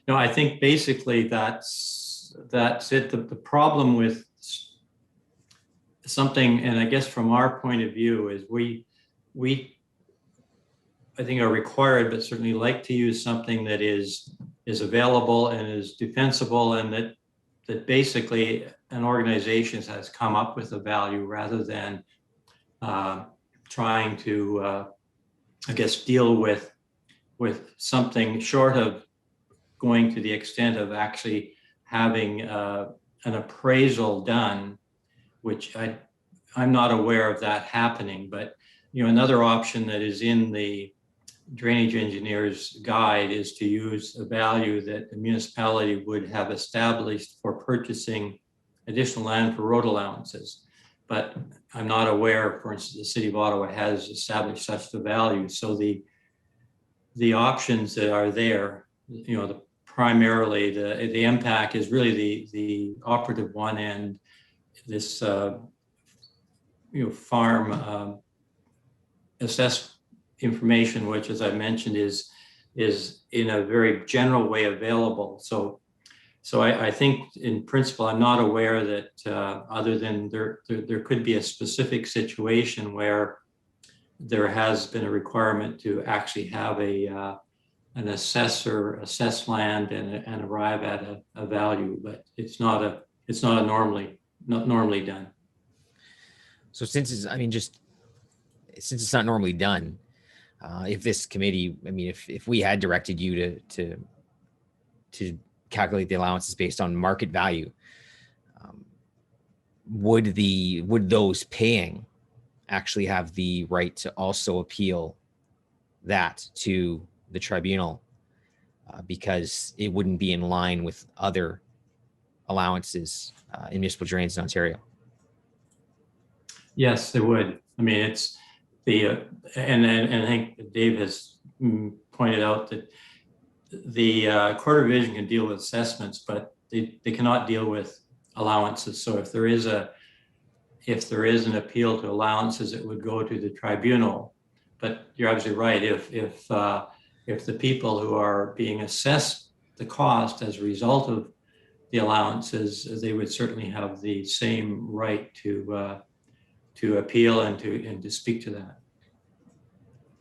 No, I think basically that's it. The problem with something, and I guess from our point of view, is we I think are required, but certainly like to use something that is available and is defensible, and that basically an organization has come up with a value rather than trying to I guess deal with something short of going to the extent of actually having an appraisal done, which I'm not aware of that happening. But another option that is in the drainage engineer's guide is to use a value that the municipality would have established for purchasing additional land for road allowances. But I'm not aware, for instance, the city of Ottawa has established such a value. So the options that are there, primarily the impact is really the operative one, and this farm assess information, which, as I mentioned, is in a very general way available. So I think in principle, I'm not aware that other than there could be a specific situation where there has been a requirement to actually have an assessor assess land and arrive at a value, but it's not normally done. So since it's not normally done, if this committee, if we had directed you to calculate the allowances based on market value, would those paying actually have the right to also appeal that to the tribunal, because it wouldn't be in line with other allowances in municipal drains in Ontario? Yes, they would. It's and I think Dave has pointed out that the Court of Revision can deal with assessments, but they cannot deal with allowances. So if there is an appeal to allowances, it would go to the tribunal. But you're absolutely right. If the people who are being assessed the cost as a result of the allowances, they would certainly have the same right to appeal and to speak to that.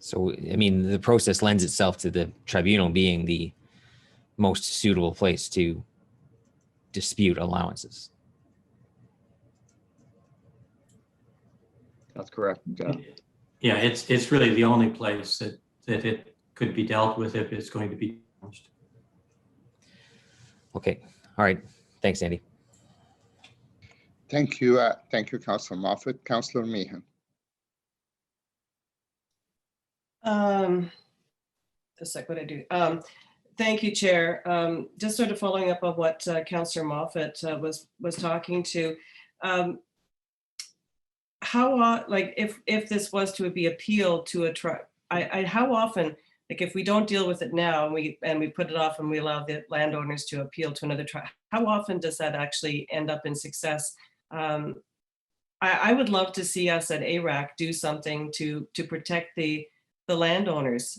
So, the process lends itself to the tribunal being the most suitable place to dispute allowances. That's correct. Yeah, it's really the only place that it could be dealt with if it's going to be challenged. Okay, all right. Thanks, Andy. Thank you. Thank you, Councillor Moffat. Councillor Meehan. Just like what I do. Thank you, Chair. Just sort of following up on what Councillor Moffat was talking to. How like if this was to be appealed to a how often, like if we don't deal with it now and we put it off and we allow the landowners to appeal to another tribe, how often does that actually end up in success? I would love to see us at ARAC do something to protect the landowners.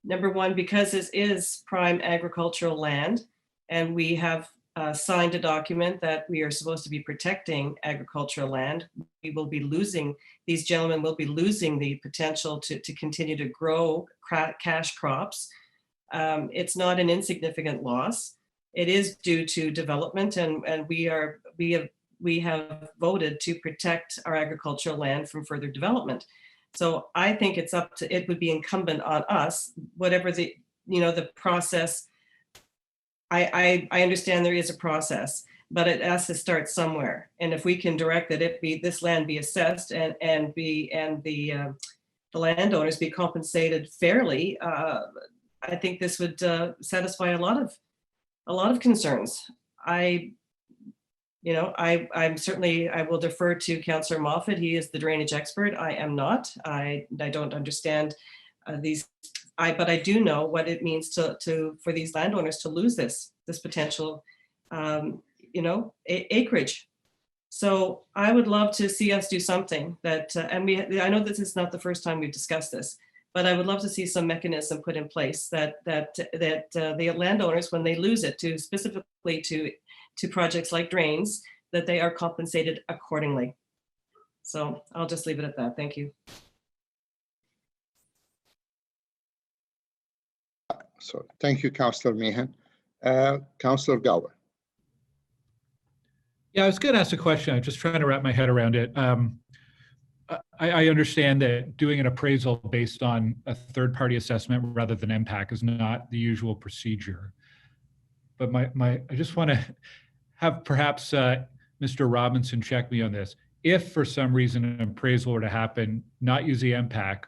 Number one, because this is prime agricultural land, and we have signed a document that we are supposed to be protecting agricultural land. We will be losing, these gentlemen will be losing the potential to continue to grow cash crops. It's not an insignificant loss. It is due to development, and we have voted to protect our agricultural land from further development. So I think it would be incumbent on us, whatever the process. I understand there is a process, but it has to start somewhere. And if we can direct that this land be assessed and the landowners be compensated fairly, I think this would satisfy a lot of concerns. I'm certainly, I will defer to Councillor Moffat. He is the drainage expert. I am not. I don't understand these. But I do know what it means for these landowners to lose this potential, acreage. So I would love to see us do something that, I know this is not the first time we've discussed this, but I would love to see some mechanism put in place that the landowners, when they lose it, specifically to projects like drains, that they are compensated accordingly. So I'll just leave it at that. Thank you. So thank you, Councillor Meehan. Councillor Gower. Yeah, I was going to ask a question. I'm just trying to wrap my head around it. I understand that doing an appraisal based on a third-party assessment rather than MPAC is not the usual procedure. But I just want to have perhaps Mr. Robinson check me on this. If for some reason an appraisal were to happen, not using MPAC,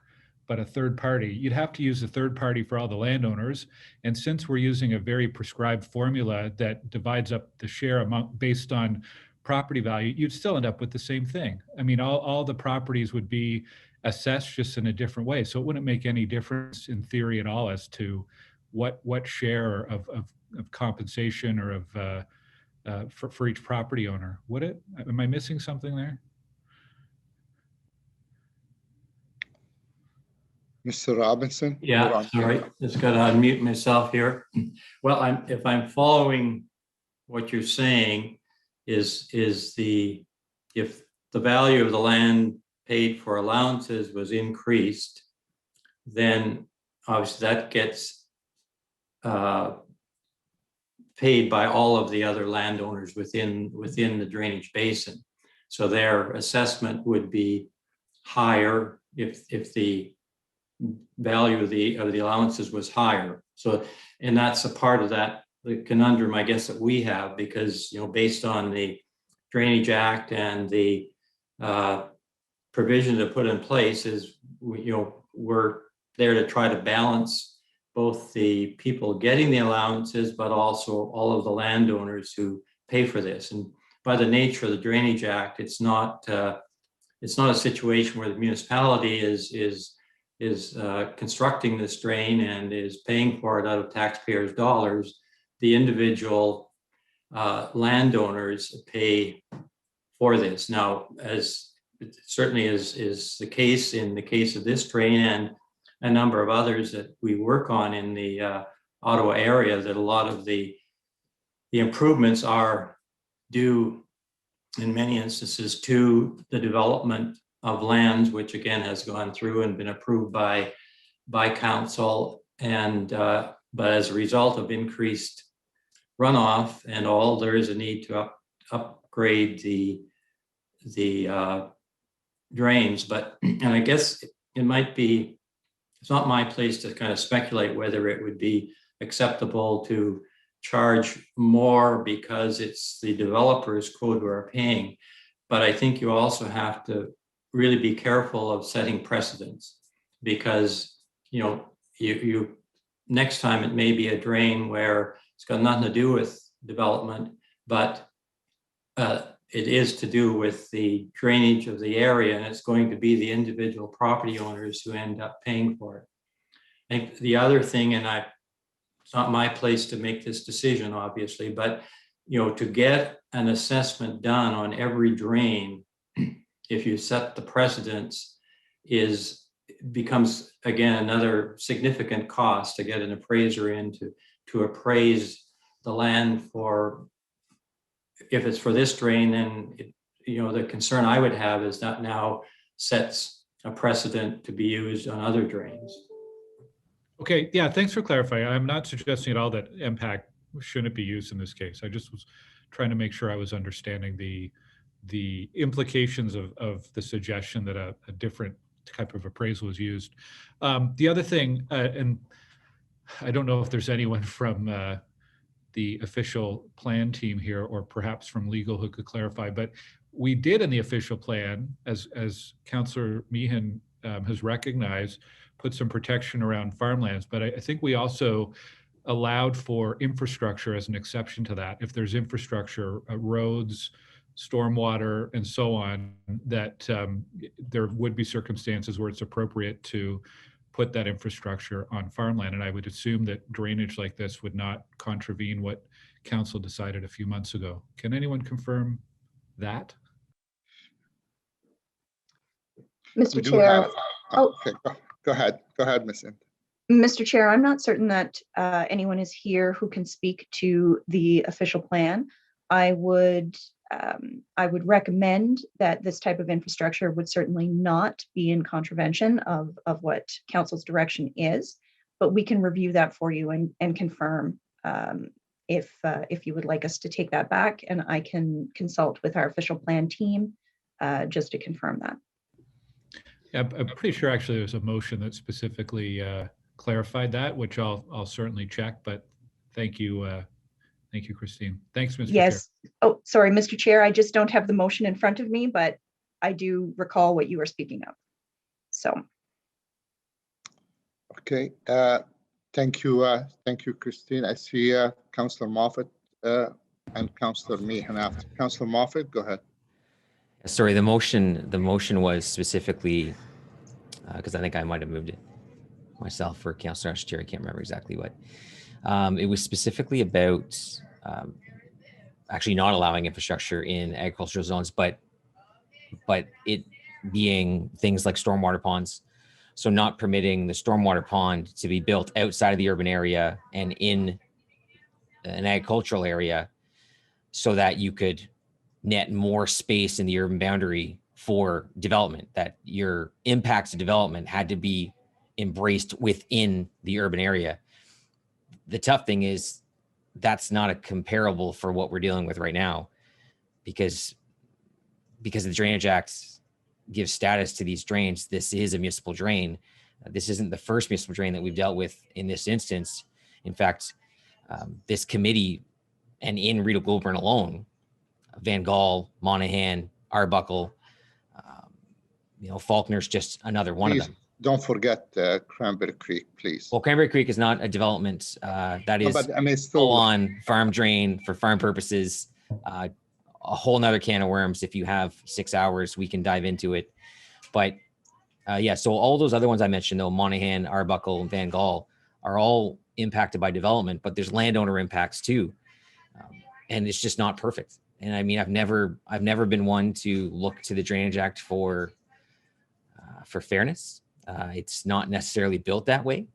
but a third party, you'd have to use a third party for all the landowners. And since we're using a very prescribed formula that divides up the share amount based on property value, you'd still end up with the same thing. I mean, all the properties would be assessed just in a different way. So it wouldn't make any difference in theory at all as to what share of compensation or of for each property owner. Would it? Am I missing something there? Mr. Robinson? Yeah, sorry, just got to unmute myself here. Well, if I'm following what you're saying, if the value of the land paid for allowances was increased, then obviously that gets paid by all of the other landowners within the drainage basin. So their assessment would be higher if the value of the allowances was higher. So, and that's a part of the conundrum, I guess, that we have, because, based on the Drainage Act and the provisions that put in place is, we're there to try to balance both the people getting the allowances, but also all of the landowners who pay for this. And by the nature of the Drainage Act, it's not a situation where the municipality is constructing this drain and is paying for it out of taxpayers' dollars. The individual landowners pay for this. Now, as it certainly is the case in the case of this drain and a number of others that we work on in the Ottawa area, that a lot of the improvements are due in many instances to the development of lands, which again has gone through and been approved by council, and but as a result of increased runoff and all, there is a need to upgrade the drains. And I guess it might be it's not my place to kind of speculate whether it would be acceptable to charge more because it's the developers, quote, who are paying. But I think you also have to really be careful of setting precedents, because you next time it may be a drain where it's got nothing to do with development, but it is to do with the drainage of the area, and it's going to be the individual property owners who end up paying for it. I think the other thing, and it's not my place to make this decision, obviously, but to get an assessment done on every drain, if you set the precedents, becomes again another significant cost to get an appraiser in to appraise the land for. If it's for this drain, then the concern I would have is that now sets a precedent to be used on other drains. Okay, yeah, thanks for clarifying. I'm not suggesting at all that MPAC shouldn't be used in this case. I just was trying to make sure I was understanding the implications of the suggestion that a different type of appraisal was used. The other thing, and I don't know if there's anyone from the official plan team here, or perhaps from legal who could clarify, but we did in the official plan, as Councillor Meehan has recognized, put some protection around farmlands, but I think we also allowed for infrastructure as an exception to that. If there's infrastructure, roads, stormwater, and so on, that there would be circumstances where it's appropriate to put that infrastructure on farmland. And I would assume that drainage like this would not contravene what council decided a few months ago. Can anyone confirm that? Mr. Chair. Okay, go ahead, Ms. Int. Mr. Chair, I'm not certain that anyone is here who can speak to the official plan. I would recommend that this type of infrastructure would certainly not be in contravention of what council's direction is, but we can review that for you and confirm if you would like us to take that back, and I can consult with our official plan team just to confirm that. Yeah, I'm pretty sure actually there's a motion that specifically clarified that, which I'll certainly check, but thank you. Thank you, Christine. Thanks, Mr. Yes. Chair. Oh, sorry, Mr. Chair. I just don't have the motion in front of me, but I do recall what you were speaking of. So. Okay. Thank you, Christine. I see Councillor Moffat and Councillor Meehan after. Councillor Moffat, go ahead. Sorry, the motion was specifically because I think I might have moved it myself or Councillor Chair. I can't remember exactly what. It was specifically about actually not allowing infrastructure in agricultural zones, but it being things like stormwater ponds. So not permitting the stormwater pond to be built outside of the urban area and in an agricultural area, so that you could net more space in the urban boundary for development, that your impacts of development had to be embraced within the urban area. The tough thing is that's not a comparable for what we're dealing with right now, because the Drainage Act gives status to these drains. This is a municipal drain. This isn't the first municipal drain that we've dealt with in this instance. In fact, this committee, and in Rideau Goulburn alone, Van Gaal, Monaghan, Arbuckle, Faulkner's just another one of them. Don't forget Cranberry Creek, please. Well, Cranberry Creek is not a development. That is full on farm drain for farm purposes. A whole nother can of worms. If you have 6 hours, we can dive into it. But yeah, so all those other ones I mentioned, though, Monaghan, Arbuckle, and Van Gaal, are all impacted by development, but there's landowner impacts too. And it's just not perfect. And I mean, I've never been one to look to the Drainage Act for fairness. It's not necessarily built that way.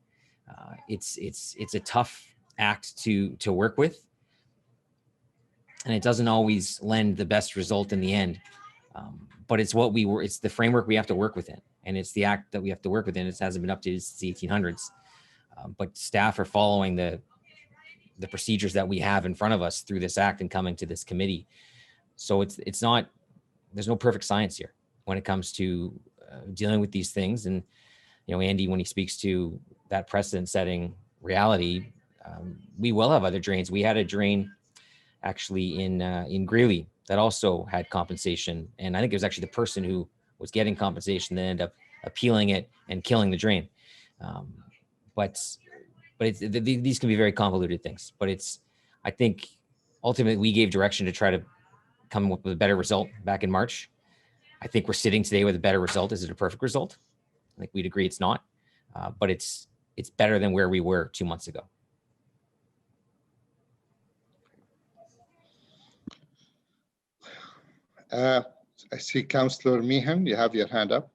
It's a tough act to work with, and it doesn't always lend the best result in the end. But it's it's the framework we have to work within, and it's the act that we have to work within. It hasn't been updated since the 1800s, but staff are following the procedures that we have in front of us through this act and coming to this committee. So it's not, there's no perfect science here when it comes to dealing with these things. And Andy, when he speaks to that precedent-setting reality, we will have other drains. We had a drain actually in Greeley that also had compensation, and I think it was actually the person who was getting compensation that ended up appealing it and killing the drain. But these can be very convoluted things. But I think ultimately we gave direction to try to come up with a better result back in March. I think we're sitting today with a better result. Is it a perfect result? I think we'd agree it's not, but it's better than where we were 2 months ago. I see Councillor Meehan, you have your hand up.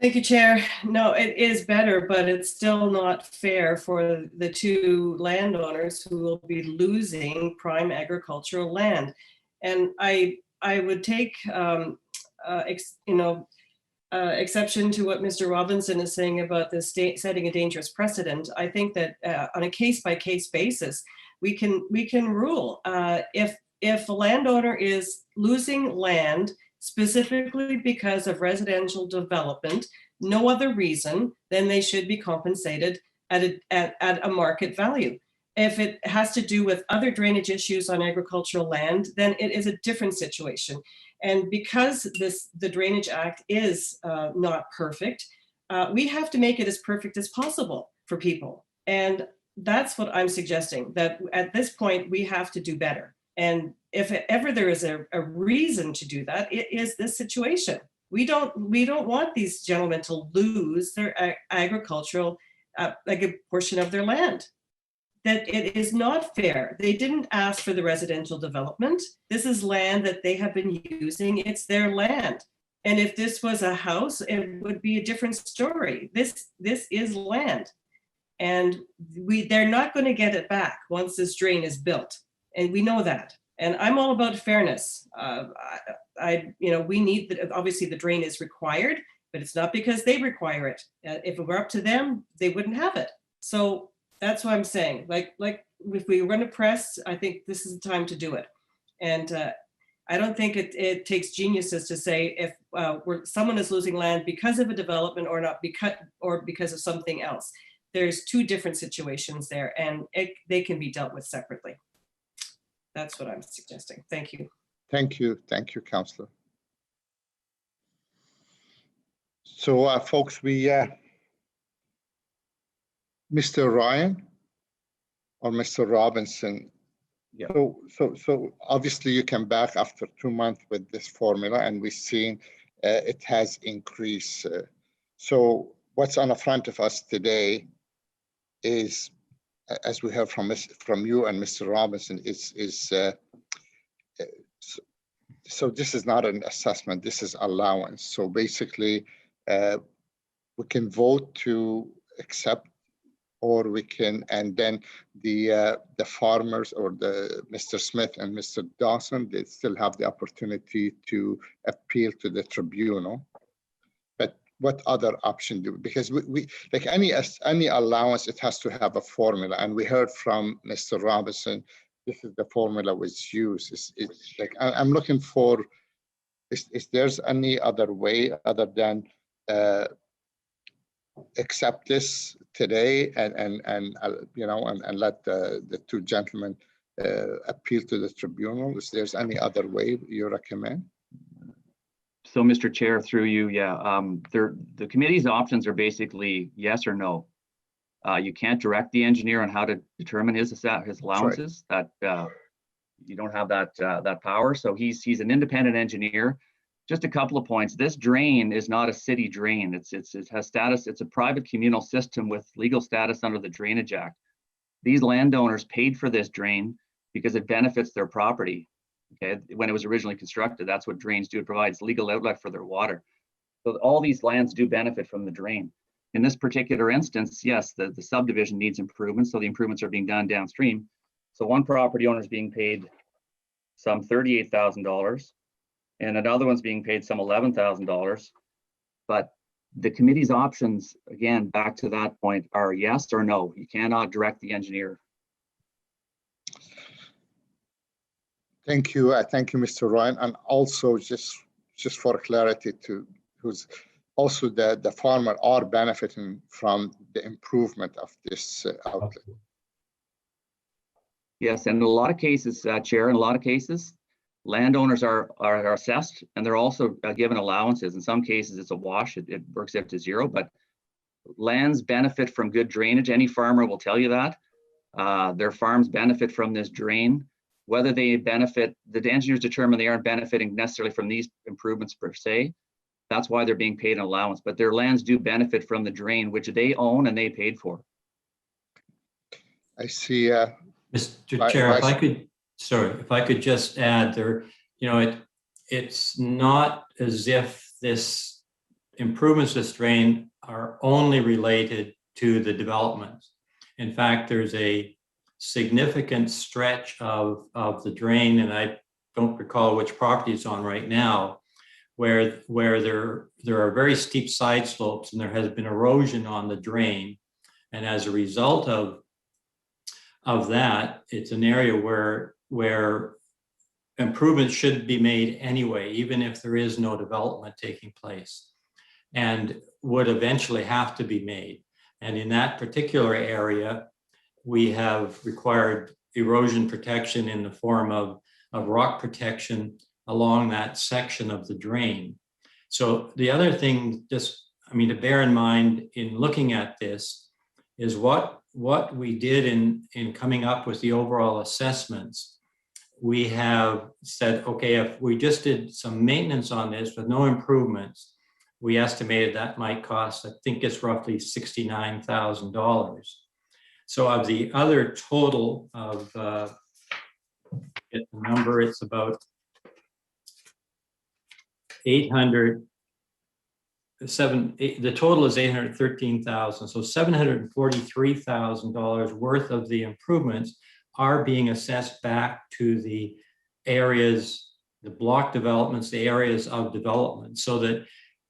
Thank you, Chair. No, it is better, but it's still not fair for the two landowners who will be losing prime agricultural land. And I would take exception to what Mr. Robinson is saying about the state setting a dangerous precedent. I think that on a case-by-case basis, we can rule if a landowner is losing land specifically because of residential development, no other reason, then they should be compensated at a market value. If it has to do with other drainage issues on agricultural land, then it is a different situation. And because the Drainage Act is not perfect, we have to make it as perfect as possible for people. And that's what I'm suggesting, that at this point, we have to do better. And if ever there is a reason to do that, it is this situation. We don't want these gentlemen to lose their agricultural, like a portion of their land. That it is not fair. They didn't ask for the residential development. This is land that they have been using. It's their land. And if this was a house, it would be a different story. This is land. And they're not going to get it back once this drain is built. And we know that. And I'm all about fairness. We need, obviously the drain is required, but it's not because they require it. If it were up to them, they wouldn't have it. So that's what I'm saying. Like if we run a press, I think this is the time to do it. And I don't think it takes geniuses to say if someone is losing land because of a development or not because of something else. There's two different situations there, and they can be dealt with separately. That's what I'm suggesting. Thank you. Thank you, Councillor. So, folks, Mr. Ryan or Mr. Robinson. Yeah. So obviously you came back after 2 months with this formula, and we've seen it has increased. So what's on the front of us today is, as we heard from you and Mr. Robinson, so this is not an assessment, this is allowance. So basically, we can vote to accept, or we can, and then the farmers or Mr. Smith and Mr. Dawson, they still have the opportunity to appeal to the tribunal. But what other option do we, because we like any allowance, it has to have a formula. And we heard from Mr. Robinson, this is the formula was used. It's like, I'm looking for, is there's any other way other than accept this today and let the two gentlemen appeal to the tribunal? Is there's any other way you recommend? So, Mr. Chair, through you, the committee's options are basically yes or no. You can't direct the engineer on how to determine his allowances. Right. That you don't have that power. So he's an independent engineer. Just a couple of points. This drain is not a city drain. It has status. It's a private communal system with legal status under the Drainage Act. These landowners paid for this drain because it benefits their property. Okay, when it was originally constructed, that's what drains do. It provides legal outlet for their water. So all these lands do benefit from the drain. In this particular instance, yes, the subdivision needs improvements, so the improvements are being done downstream. So one property owner is being paid some $38,000, and another one's being paid some $11,000. But the committee's options, again, back to that point, are yes or no. You cannot direct the engineer. Thank you. Thank you, Mr. Ryan. And also, just for clarity to who's, also the farmer are benefiting from the improvement of this outlet. Yes, and in a lot of cases, Chair, in a lot of cases, landowners are assessed and they're also given allowances. In some cases, it's a wash, it works out to zero, but lands benefit from good drainage. Any farmer will tell you that. Their farms benefit from this drain. Whether they benefit, the engineers determine they aren't benefiting necessarily from these improvements per se. That's why they're being paid an allowance, but their lands do benefit from the drain, which they own and they paid for. I see. Mr. Chair, if I could just add there, it's not as if this improvements to this drain are only related to the development. In fact, there's a significant stretch of the drain, and I don't recall which property it's on right now, where there are very steep side slopes and there has been erosion on the drain. And as a result of that, it's an area where improvements should be made anyway, even if there is no development taking place, and would eventually have to be made. And in that particular area, we have required erosion protection in the form of rock protection along that section of the drain. So the other thing, to bear in mind in looking at this is what we did in coming up with the overall assessments. We have said, okay, if we just did some maintenance on this with no improvements, we estimated that might cost, I think it's roughly $69,000. So of the other total of, get the number, it's about the total is $813,000. So $743,000 worth of the improvements are being assessed back to the areas, the block developments, the areas of development, so that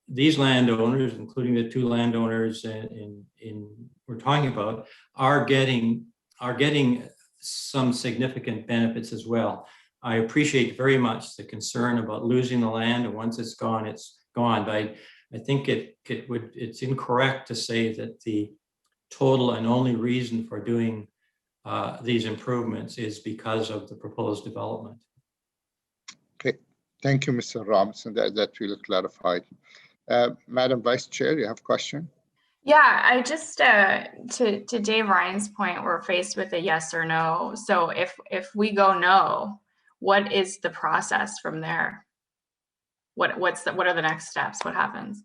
these landowners, including the two landowners we're talking about, are getting some significant benefits as well. I appreciate very much the concern about losing the land, and once it's gone, it's gone. But I think it's incorrect to say that the total and only reason for doing these improvements is because of the proposed development. Okay, thank you, Mr. Robinson. That really clarified. Madam Vice Chair, you have a question? Yeah, I just, to Dave Ryan's point, we're faced with a yes or no. So if we go no, what is the process from there? What are the next steps? What happens?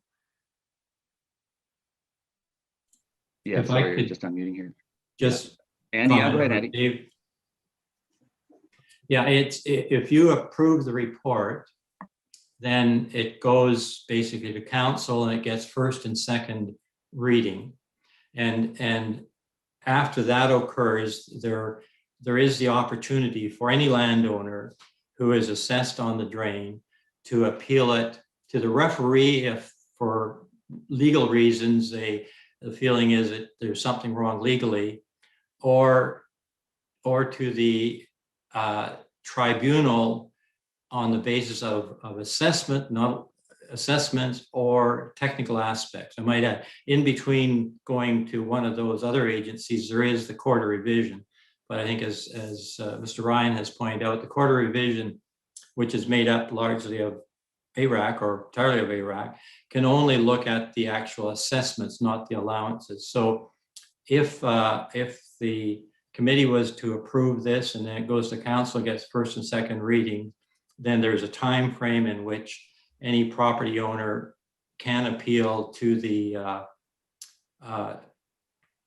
Yeah, If I sorry, could just unmuting here. Just Andy, go ahead, Andy. Dave. Yeah, if you approve the report, then it goes basically to council and it gets first and second reading. And after that occurs, there is the opportunity for any landowner who is assessed on the drain to appeal it to the referee if for legal reasons the feeling is that there's something wrong legally, or to the tribunal on the basis of assessment, not assessments or technical aspects. I might add, in between going to one of those other agencies, there is the Court of Revision. But I think as Mr. Ryan has pointed out, the Court of Revision, which is made up largely of ARAC or entirely of ARAC, can only look at the actual assessments, not the allowances. So if the committee was to approve this and then it goes to council, gets first and second reading, then there's a time frame in which any property owner can appeal to the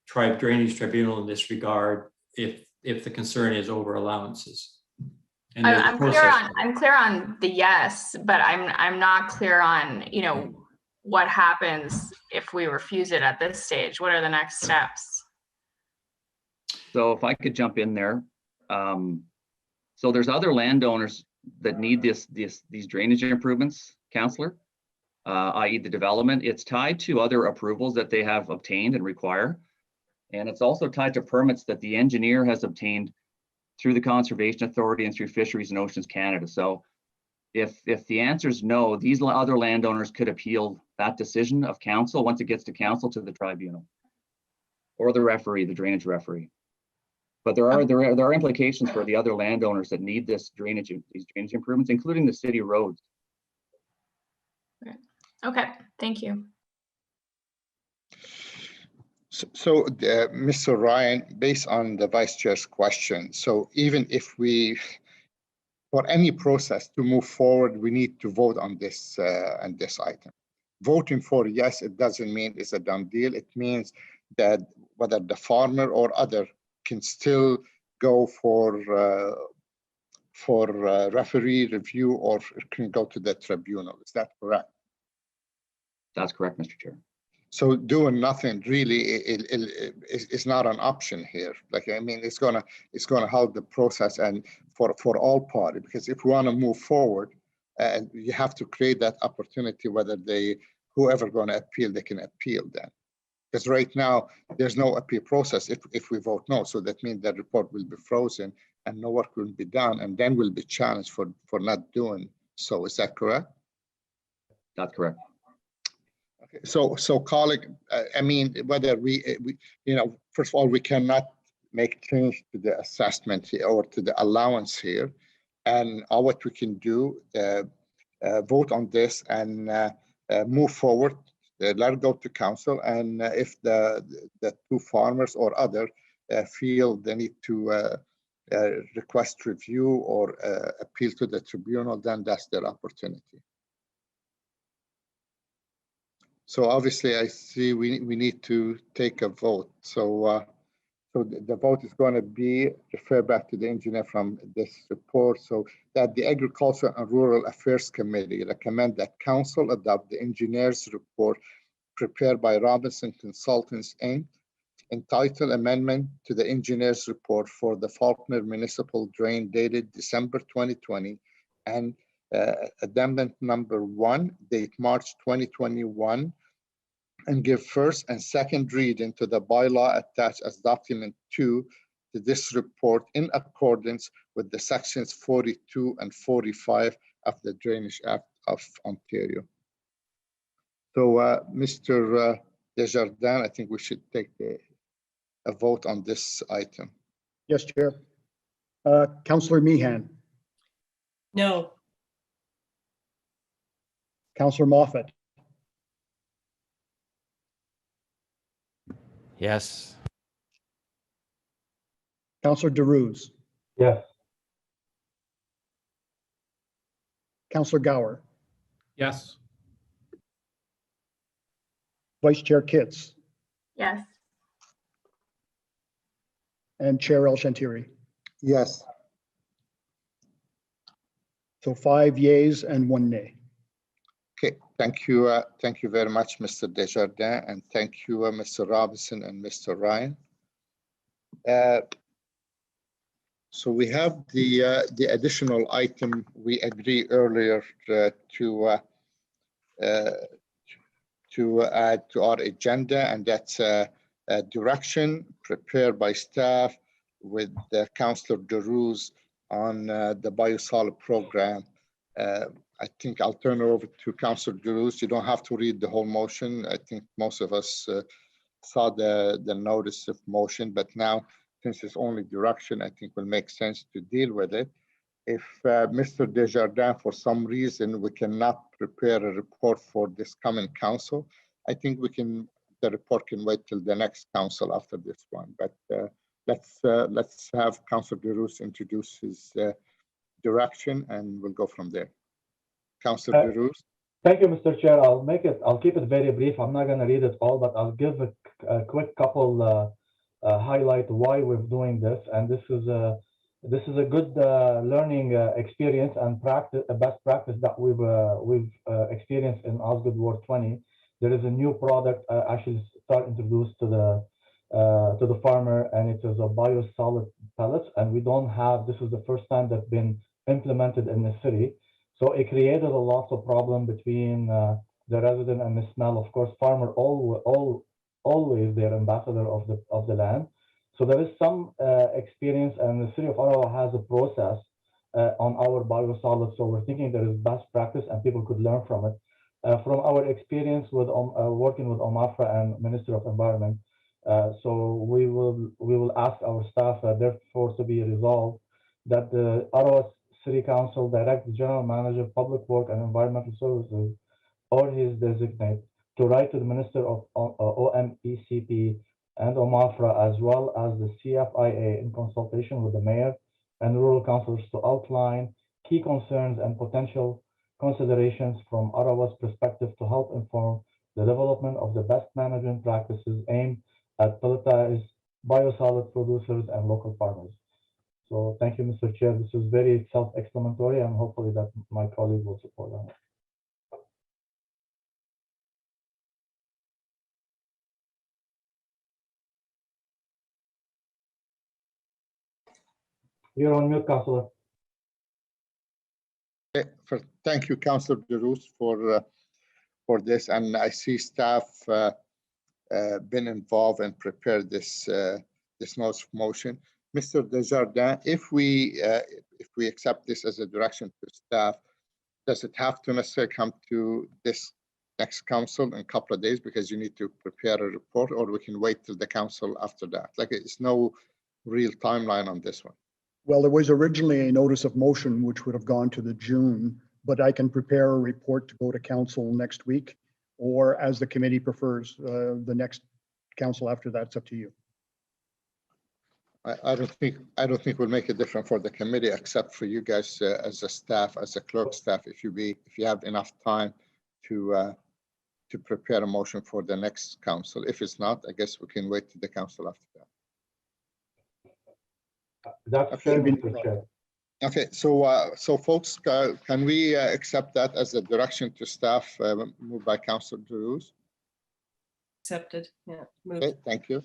drainage tribunal in this regard if the concern is over allowances. And I'm clear on the yes, but I'm not clear on what happens if we refuse it at this stage. What are the next steps? So if I could jump in there, so there's other landowners that need these drainage improvements, Councillor, i.e. the development. It's tied to other approvals that they have obtained and require. And it's also tied to permits that the engineer has obtained through the Conservation Authority and through Fisheries and Oceans Canada. So If the answer is no, these other landowners could appeal that decision of council once it gets to council to the tribunal or the referee, the drainage referee. But there are implications for the other landowners that need these drainage improvements, including the city roads. Okay, thank you. So Mr. Ryan, based on the Vice Chair's question, so even if we, for any process to move forward, we need to vote on this item. Voting for yes, it doesn't mean it's a done deal. It means that whether the farmer or other can still go for referee review or can go to the tribunal. Is that correct? That's correct, Mr. Chair. So doing nothing really is not an option here. Like, I mean, it's gonna help the process and for all parties, because if we want to move forward, you have to create that opportunity, whether whoever going to appeal, they can appeal then. Because right now there's no appeal process if we vote no. So that means that report will be frozen and no work will be done, and then will be challenged for not doing so. Is that correct? That's correct. So colleague, I mean, whether we, first of all, we cannot make change to the assessment here or to the allowance here, and all what we can do, vote on this and move forward, let it go to council, and if the two farmers or other feel they need to request review or appeal to the tribunal, then that's their opportunity. So obviously, I see we need to take a vote. So the vote is going to be refer back to the engineer from this report. So that the Agriculture and Rural Affairs Committee recommend that council adopt the engineer's report prepared by Robinson Consultants, Inc., entitled Amendment to the Engineer's Report for the Faulkner Municipal Drain dated December 2020, and Amendment number 1, date March 2021, and give first and second reading to the bylaw attached as document 2 to this report in accordance with the sections 42 and 45 of the Drainage Act of Ontario. So Mr. Desjardins, I think we should take a vote on this item. Yes, Chair. Councillor Meehan. No. Councillor Moffat. Yes. Councillor Darouz. Yes. Councillor Gower. Yes. Vice Chair Kitts. Yes. And Chair El-Shantiri. Yes. So 5 yeas and 1 nay. Okay, thank you. Thank you very much, Mr. Desjardins, and thank you, Mr. Robinson and Mr. Ryan. So we have the additional item we agreed earlier to add to our agenda, and that's a direction prepared by staff with Councillor Darouz on the biosolid program. I think I'll turn it over to Councillor Darouz. You don't have to read the whole motion. I think most of us saw the notice of motion, but now, since it's only direction, I think will make sense to deal with it. If Mr. Desjardins, for some reason, we cannot prepare a report for this coming council, I think the report can wait till the next council after this one. But let's have Councillor Darouz introduce his direction, and we'll go from there. Councillor Darouz. Thank you, Mr. Chair. I'll keep it very brief. I'm not going to read it all, but I'll give a quick couple highlight why we're doing this. And this is a good learning experience and best practice that we've experienced in Osgoode Ward 20. There is a new product actually introduced to the farmer, and it is a biosolid pellets. And we don't have, this is the first time that's been implemented in the city. So it created a lot of problem between the resident and the smell. Of course, farmer always their ambassador of the land. So there is some experience, and the city of Ottawa has a process on our biosolids. So we're thinking there is best practice and people could learn from it. From our experience with working with OMAFRA and Ministry of Environment, so we will ask our staff, therefore, to be resolved that the Ottawa City Council direct the General Manager, Public Work and Environmental Services, or his designate, to write to the Minister of OMECP and OMAFRA, as well as the CFIA, in consultation with the Mayor and rural councillors, to outline key concerns and potential considerations from Ottawa's perspective to help inform the development of the best management practices aimed at pelletized biosolid producers and local farmers. So thank you, Mr. Chair. This is very self-explanatory, and hopefully that my colleague will support on it. You're on mute, Councillor. Thank you, Councillor Deroos, for this, and I see staff been involved and prepared this motion. Mr. Desjardins, if we accept this as a direction to staff, does it have to necessarily come to this next council in a couple of days because you need to prepare a report, or we can wait till the council after that? Like, it's no real timeline on this one. Well, there was originally a notice of motion which would have gone to the June, but I can prepare a report to go to council next week, or as the committee prefers, the next council after that. It's up to you. I don't think will make a difference for the committee, except for you guys as a staff, as a clerk staff, if you have enough time to prepare a motion for the next council. If it's not, I guess we can wait to the council after that. That's fair, Mr. Chair. Okay, so folks, can we accept that as a direction to staff moved by Councillor Deroos? Accepted. Yeah. Moved. Okay, thank you.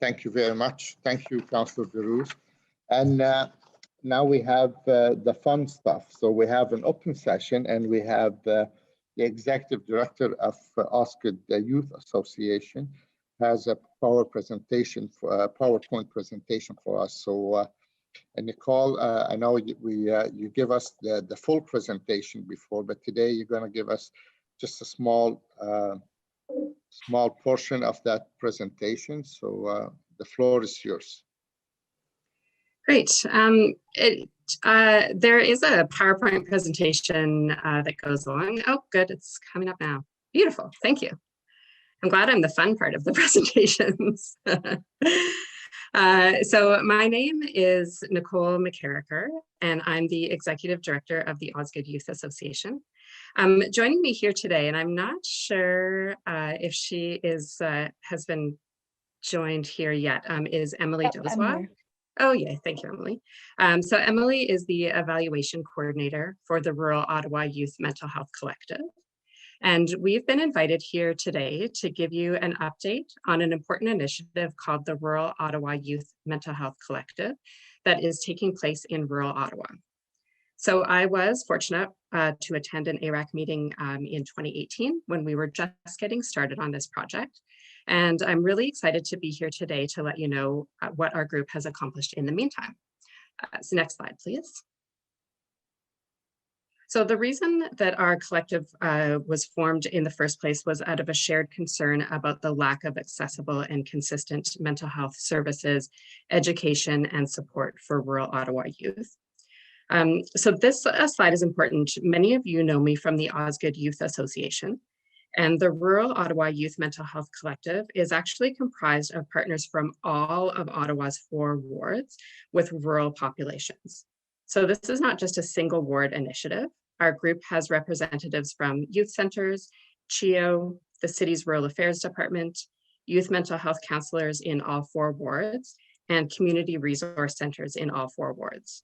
Thank you very much. Thank you, Councillor Deroos. And now we have the fun stuff. So we have an open session, and we have the Executive Director of Osgoode Youth Association has a PowerPoint presentation for us. So, and Nicole, I know you give us the full presentation before, but today you're going to give us just a small portion of that presentation. So the floor is yours. Great. There is a PowerPoint presentation that goes along. Oh, good. It's coming up now. Beautiful. Thank you. I'm glad I'm the fun part of the presentations. So my name is Nicole McCarricker, and I'm the Executive Director of the Osgoode Youth Association. Joining me here today, and I'm not sure if she is has been joined here yet, is Emily Doswa. Oh yeah, thank you, Emily. So Emily is the Evaluation Coordinator for the Rural Ottawa Youth Mental Health Collective. And we've been invited here today to give you an update on an important initiative called the Rural Ottawa Youth Mental Health Collective that is taking place in rural Ottawa. So I was fortunate to attend an ARAC meeting in 2018 when we were just getting started on this project. And I'm really excited to be here today to let you know what our group has accomplished in the meantime. So next slide, please. So the reason that our collective was formed in the first place was out of a shared concern about the lack of accessible and consistent mental health services, education, and support for rural Ottawa youth. So this slide is important. Many of you know me from the Osgoode Youth Association, and the Rural Ottawa Youth Mental Health Collective is actually comprised of partners from all of Ottawa's 4 wards with rural populations. So this is not just a single ward initiative. Our group has representatives from youth centers, CHEO, the city's Rural Affairs Department, youth mental health counselors in all 4 wards, and community resource centers in all 4 wards.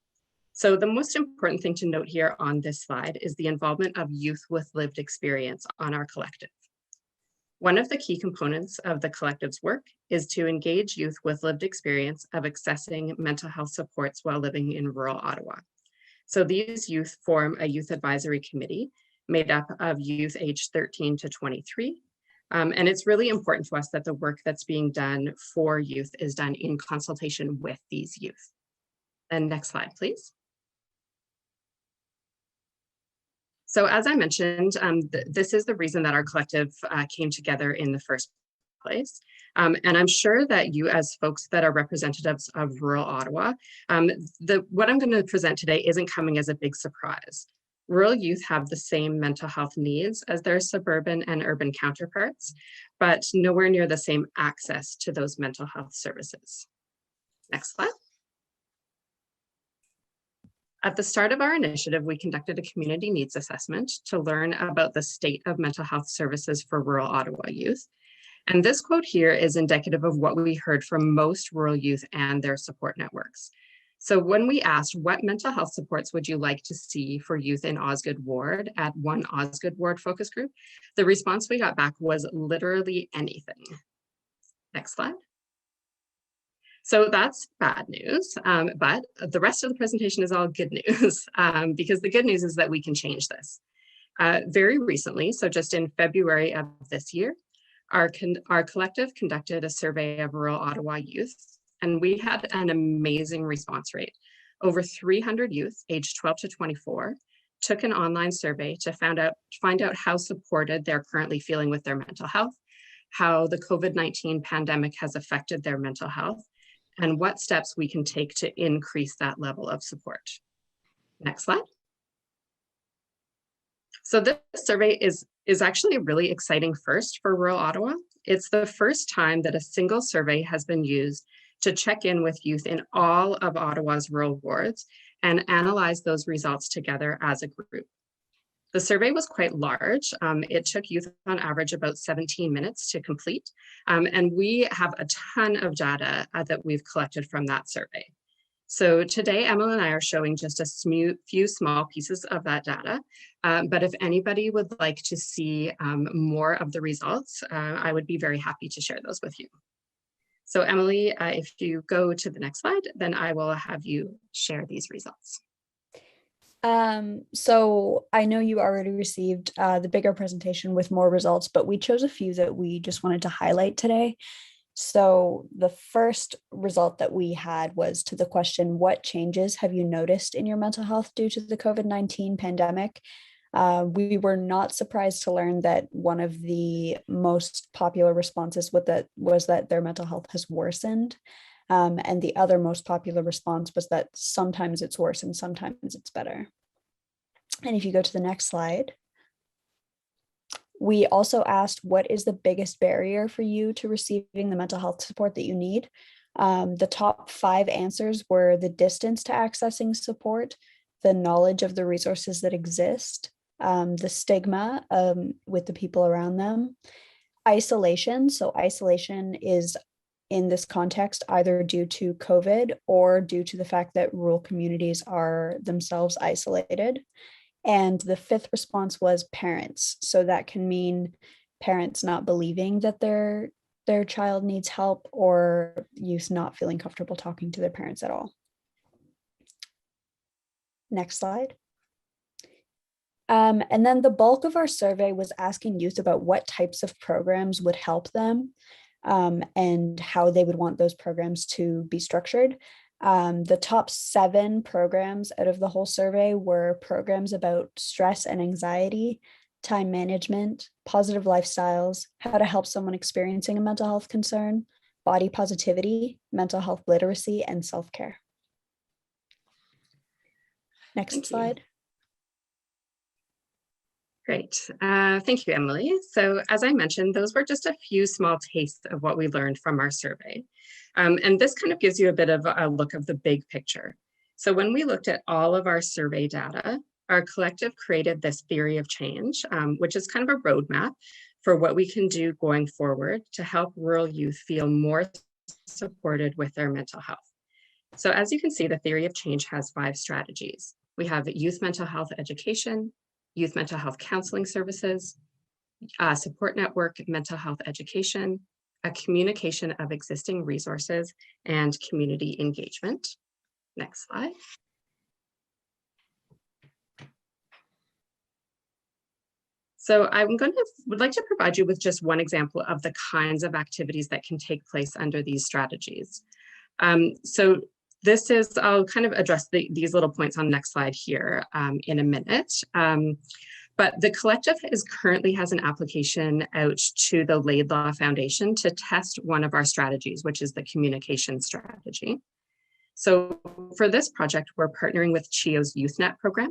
So the most important thing to note here on this slide is the involvement of youth with lived experience on our collective. One of the key components of the collective's work is to engage youth with lived experience of accessing mental health supports while living in rural Ottawa. So these youth form a youth advisory committee made up of youth aged 13 to 23. And it's really important to us that the work that's being done for youth is done in consultation with these youth. And next slide, please. So as I mentioned, this is the reason that our collective came together in the first place. And I'm sure that you as folks that are representatives of rural Ottawa, what I'm going to present today isn't coming as a big surprise. Rural youth have the same mental health needs as their suburban and urban counterparts, but nowhere near the same access to those mental health services. Next slide. At the start of our initiative, we conducted a community needs assessment to learn about the state of mental health services for rural Ottawa youth. And this quote here is indicative of what we heard from most rural youth and their support networks. So when we asked what mental health supports would you like to see for youth in Osgoode Ward at one Osgoode Ward focus group, the response we got back was literally anything. Next slide. So that's bad news, but the rest of the presentation is all good news because the good news is that we can change this. Very recently, so just in February of this year, our collective conducted a survey of rural Ottawa youth, and we had an amazing response rate. Over 300 youth aged 12 to 24 took an online survey to find out how supported they're currently feeling with their mental health, how the COVID-19 pandemic has affected their mental health, and what steps we can take to increase that level of support. Next slide. So this survey is actually a really exciting first for rural Ottawa. It's the first time that a single survey has been used to check in with youth in all of Ottawa's rural wards and analyze those results together as a group. The survey was quite large. It took youth on average about 17 minutes to complete. And we have a ton of data that we've collected from that survey. So today, Emily and I are showing just a few small pieces of that data. But if anybody would like to see more of the results, I would be very happy to share those with you. So Emily, if you go to the next slide, then I will have you share these results. So I know you already received the bigger presentation with more results, but we chose a few that we just wanted to highlight today. So the first result that we had was to the question, what changes have you noticed in your mental health due to the COVID-19 pandemic? We were not surprised to learn that one of the most popular responses was that their mental health has worsened. And the other most popular response was that sometimes it's worse and sometimes it's better. And if you go to the next slide, we also asked, what is the biggest barrier for you to receiving the mental health support that you need? The top 5 answers were the distance to accessing support, the knowledge of the resources that exist, the stigma with the people around them, isolation. So isolation is in this context either due to COVID or due to the fact that rural communities are themselves isolated. And the 5th response was parents. So that can mean parents not believing that their child needs help, or youth not feeling comfortable talking to their parents at all. Next slide. And then the bulk of our survey was asking youth about what types of programs would help them and how they would want those programs to be structured. The top 7 programs out of the whole survey were programs about stress and anxiety, time management, positive lifestyles, how to help someone experiencing a mental health concern, body positivity, mental health literacy, and self-care. Next slide. Great. Thank you, Emily. So as I mentioned, those were just a few small tastes of what we learned from our survey. And this kind of gives you a bit of a look of the big picture. So when we looked at all of our survey data, our collective created this theory of change, which is kind of a roadmap for what we can do going forward to help rural youth feel more supported with their mental health. So as you can see, the theory of change has 5 strategies. We have youth mental health education, youth mental health counseling services, support network mental health education, a communication of existing resources, and community engagement. Next slide. So would like to provide you with just one example of the kinds of activities that can take place under these strategies. So this is, I'll kind of address these little points on the next slide here in a minute. But the collective currently has an application out to the Laidlaw Foundation to test one of our strategies, which is the communication strategy. So for this project, we're partnering with CHIO's YouthNet program.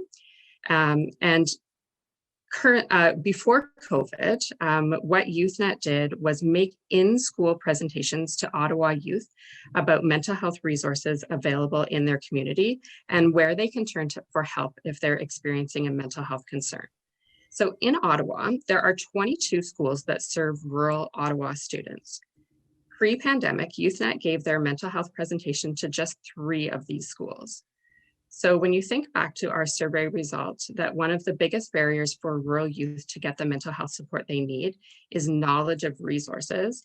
Before COVID, what YouthNet did was make in-school presentations to Ottawa youth about mental health resources available in their community and where they can turn to for help if they're experiencing a mental health concern. So in Ottawa, there are 22 schools that serve rural Ottawa students. Pre-pandemic, YouthNet gave their mental health presentation to just 3 of these schools. So when you think back to our survey results, that one of the biggest barriers for rural youth to get the mental health support they need is knowledge of resources,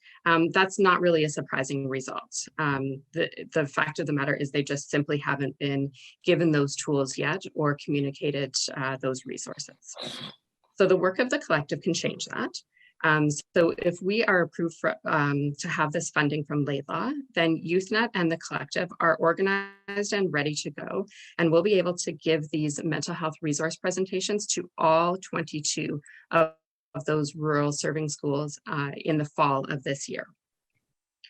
that's not really a surprising result. The fact of the matter is they just simply haven't been given those tools yet or communicated those resources. So the work of the collective can change that. So if we are approved for, to have this funding from Laidlaw, then YouthNet and the collective are organized and ready to go, and we'll be able to give these mental health resource presentations to all 22 of those rural serving schools in the fall of this year.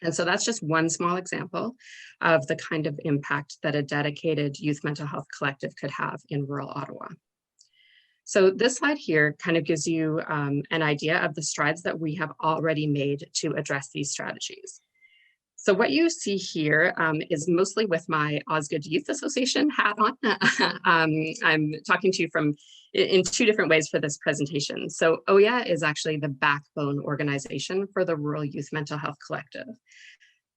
And so that's just one small example of the kind of impact that a dedicated youth mental health collective could have in rural Ottawa. So this slide here kind of gives you an idea of the strides that we have already made to address these strategies. So what you see here is mostly with my Osgoode Youth Association hat on. I'm talking to you in 2 different ways for this presentation. So OYA is actually the backbone organization for the Rural Youth Mental Health Collective.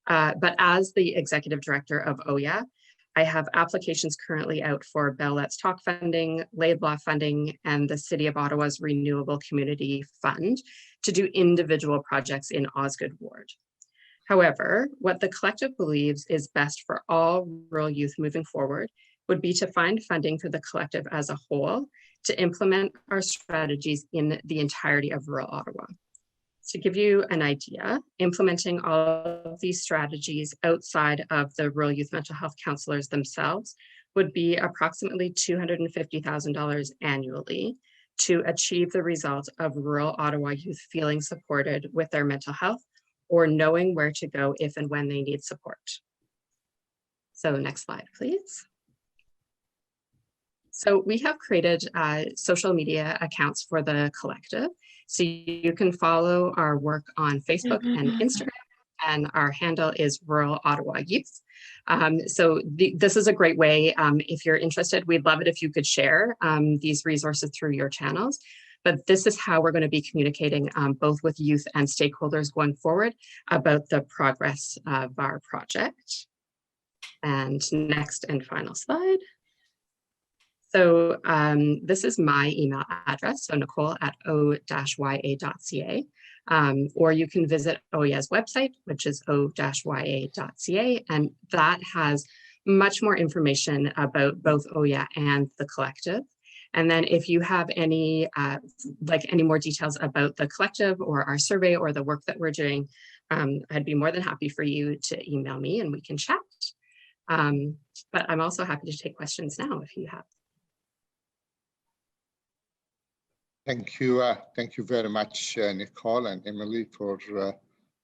But as the executive director of OYA, I have applications currently out for Bell Let's Talk funding, Laidlaw funding, and the City of Ottawa's Renewable Community Fund to do individual projects in Osgoode Ward. However, what the collective believes is best for all rural youth moving forward would be to find funding for the collective as a whole to implement our strategies in the entirety of rural Ottawa. To give you an idea, implementing all of these strategies outside of the rural youth mental health counselors themselves would be approximately $250,000 annually to achieve the result of rural Ottawa youth feeling supported with their mental health or knowing where to go if and when they need support. So next slide, please. So we have created social media accounts for the collective. So you can follow our work on Facebook and Instagram, and our handle is Rural Ottawa Youth. This is a great way, if you're interested, we'd love it if you could share these resources through your channels. But this is how we're going to be communicating both with youth and stakeholders going forward about the progress of our project. And next and final slide. So this is my email address, so nicole@o-ya.ca, or you can visit OYA's website, which is o-ya.ca, and that has much more information about both OYA and the collective. And then if you have any more details about the collective or our survey or the work that we're doing, I'd be more than happy for you to email me and we can chat. But I'm also happy to take questions now if you have. Thank you very much, Nicole and Emily, for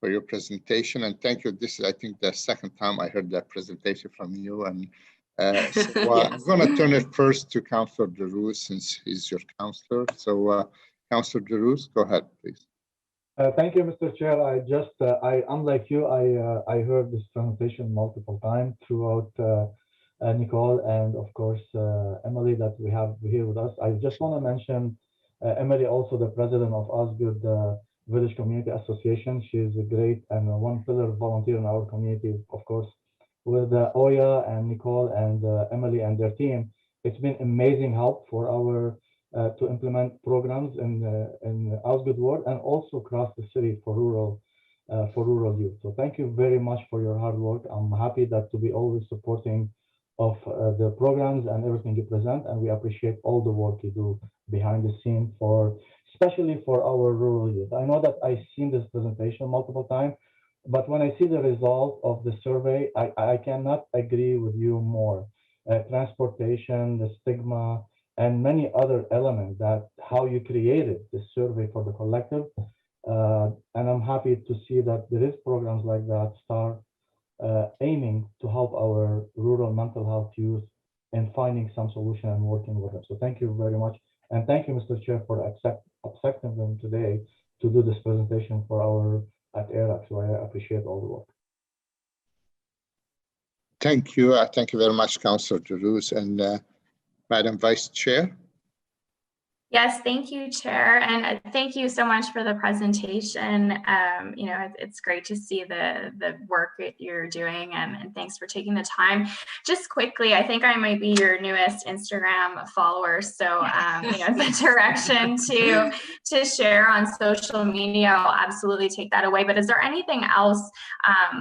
your presentation, and thank you. This is, I think, the second time I heard that presentation from you, and so yes. I'm going to turn it first to Councillor Giroux since he's your councillor. So, Councillor Giroux, go ahead, please. Thank you, Mr. Chair. Unlike you, I heard this presentation multiple times throughout Nicole and of course Emily that we have here with us. I just want to mention. Emily, also the president of Osgoode Village Community Association. She's a great and one pillar volunteer in our community, of course. With Oya and Nicole and Emily and their team, it's been amazing help for our to implement programs in Osgoode Ward and also across the city for rural youth. So thank you very much for your hard work. I'm happy that to be always supporting of the programs and everything you present, and we appreciate all the work you do behind the scene especially for our rural youth. I know that I've seen this presentation multiple times, but when I see the result of the survey, I cannot agree with you more. Transportation, the stigma, and many other elements that how you created this survey for the collective. And I'm happy to see that there is programs like that start aiming to help our rural mental health youth in finding some solution and working with them. So thank you very much. And thank you, Mr. Chair, for accepting them today to do this presentation for our at ARAC. So I appreciate all the work. Thank you. Thank you very much, Councillor Giroux. And Madam Vice Chair. Yes, thank you, Chair, and thank you so much for the presentation. You know, it's great to see the work that you're doing, and thanks for taking the time. Just quickly, I think I might be your newest Instagram follower, so you know, the direction to share on social media, I'll absolutely take that away. But is there anything else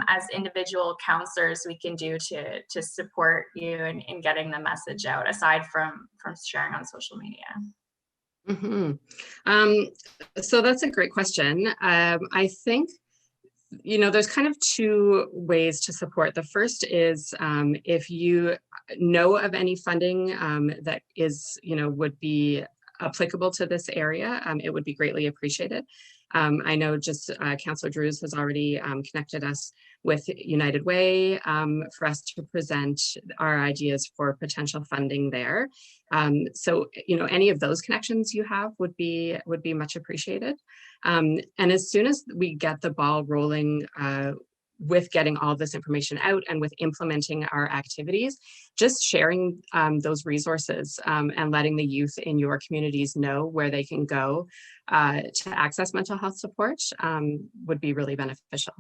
as individual counselors we can do to support you in getting the message out, aside from sharing on social media? So that's a great question. I think, you know, there's kind of two ways to support. The first is if you know of any funding that is, you know, would be applicable to this area, it would be greatly appreciated. I know just Councillor Drews has already connected us with United Way for us to present our ideas for potential funding there. So, you know, any of those connections you have would be much appreciated. And as soon as we get the ball rolling with getting all this information out and with implementing our activities, just sharing those resources and letting the youth in your communities know where they can go to access mental health support would be really beneficial.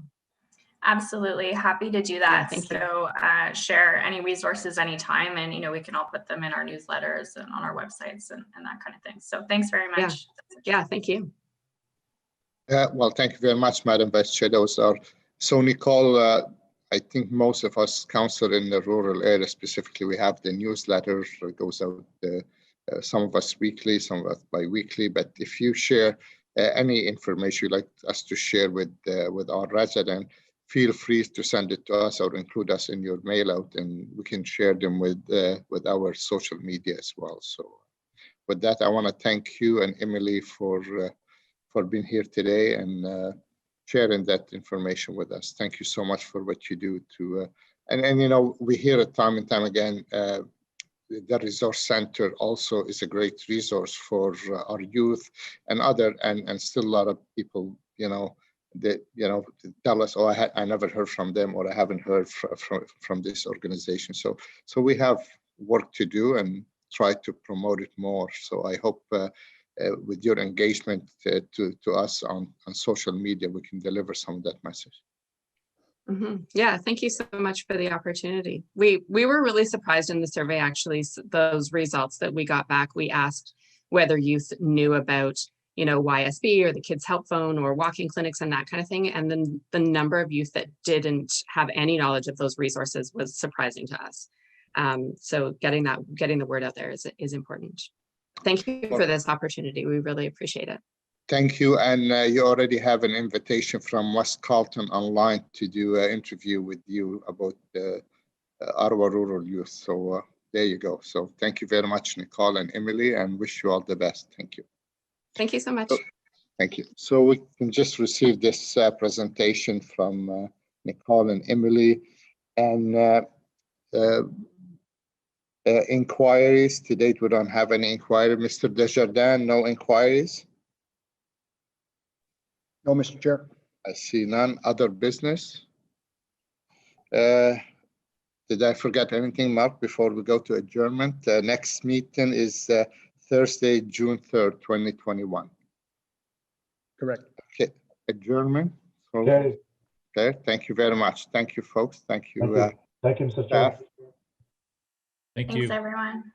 Absolutely, happy to do that. Yeah, so share any resources anytime, and you know, we can all put them in our newsletters and on our websites and that kind of thing. So thanks very much. Yeah, thank you. Well, thank you very much, Madam Vice Chair. Those are so, Nicole. I think most of us council in the rural area specifically, we have the newsletter that goes out. Some of us weekly, some of us bi-weekly. But if you share any information you'd like us to share with our resident, feel free to send it to us or include us in your mail out, and we can share them with our social media as well. So with that, I want to thank you and Emily for being here today and sharing that information with us. Thank you so much for what you do to, and you know, we hear it time and time again, the resource center also is a great resource for our youth and and still a lot of people, you know, that, you know, tell us, oh, I never heard from them, or I haven't heard from this organization. So we have work to do and try to promote it more. So I hope with your engagement to us on social media, we can deliver some of that message. Yeah, thank you so much for the opportunity. We were really surprised in the survey, actually, those results that we got back. We asked whether youth knew about, you know, YSB or the Kids Help Phone or walking clinics and that kind of thing. And then the number of youth that didn't have any knowledge of those resources was surprising to us. So getting the word out there is important. Thank you for this opportunity. We really appreciate it. Thank you. And you already have an invitation from West Carleton Online to do an interview with you about the Ottawa rural youth. So there you go. So thank you very much, Nicole and Emily, and wish you all the best. Thank you. Thank you so much. Thank you. So we can just receive this presentation from Nicole and Emily. And inquiries, to date, we don't have any inquiry. Mr. Desjardins, no inquiries? No, Mr. Chair. I see none. Other business? Did I forget anything, Mark, before we go to adjournment? Next meeting is Thursday, June 3rd, 2021. Correct. Okay, adjournment. So, Okay. Okay, thank you very much. Thank you, folks. Thank you. Thank you, Mr. Chair. Thank Thanks, you. everyone.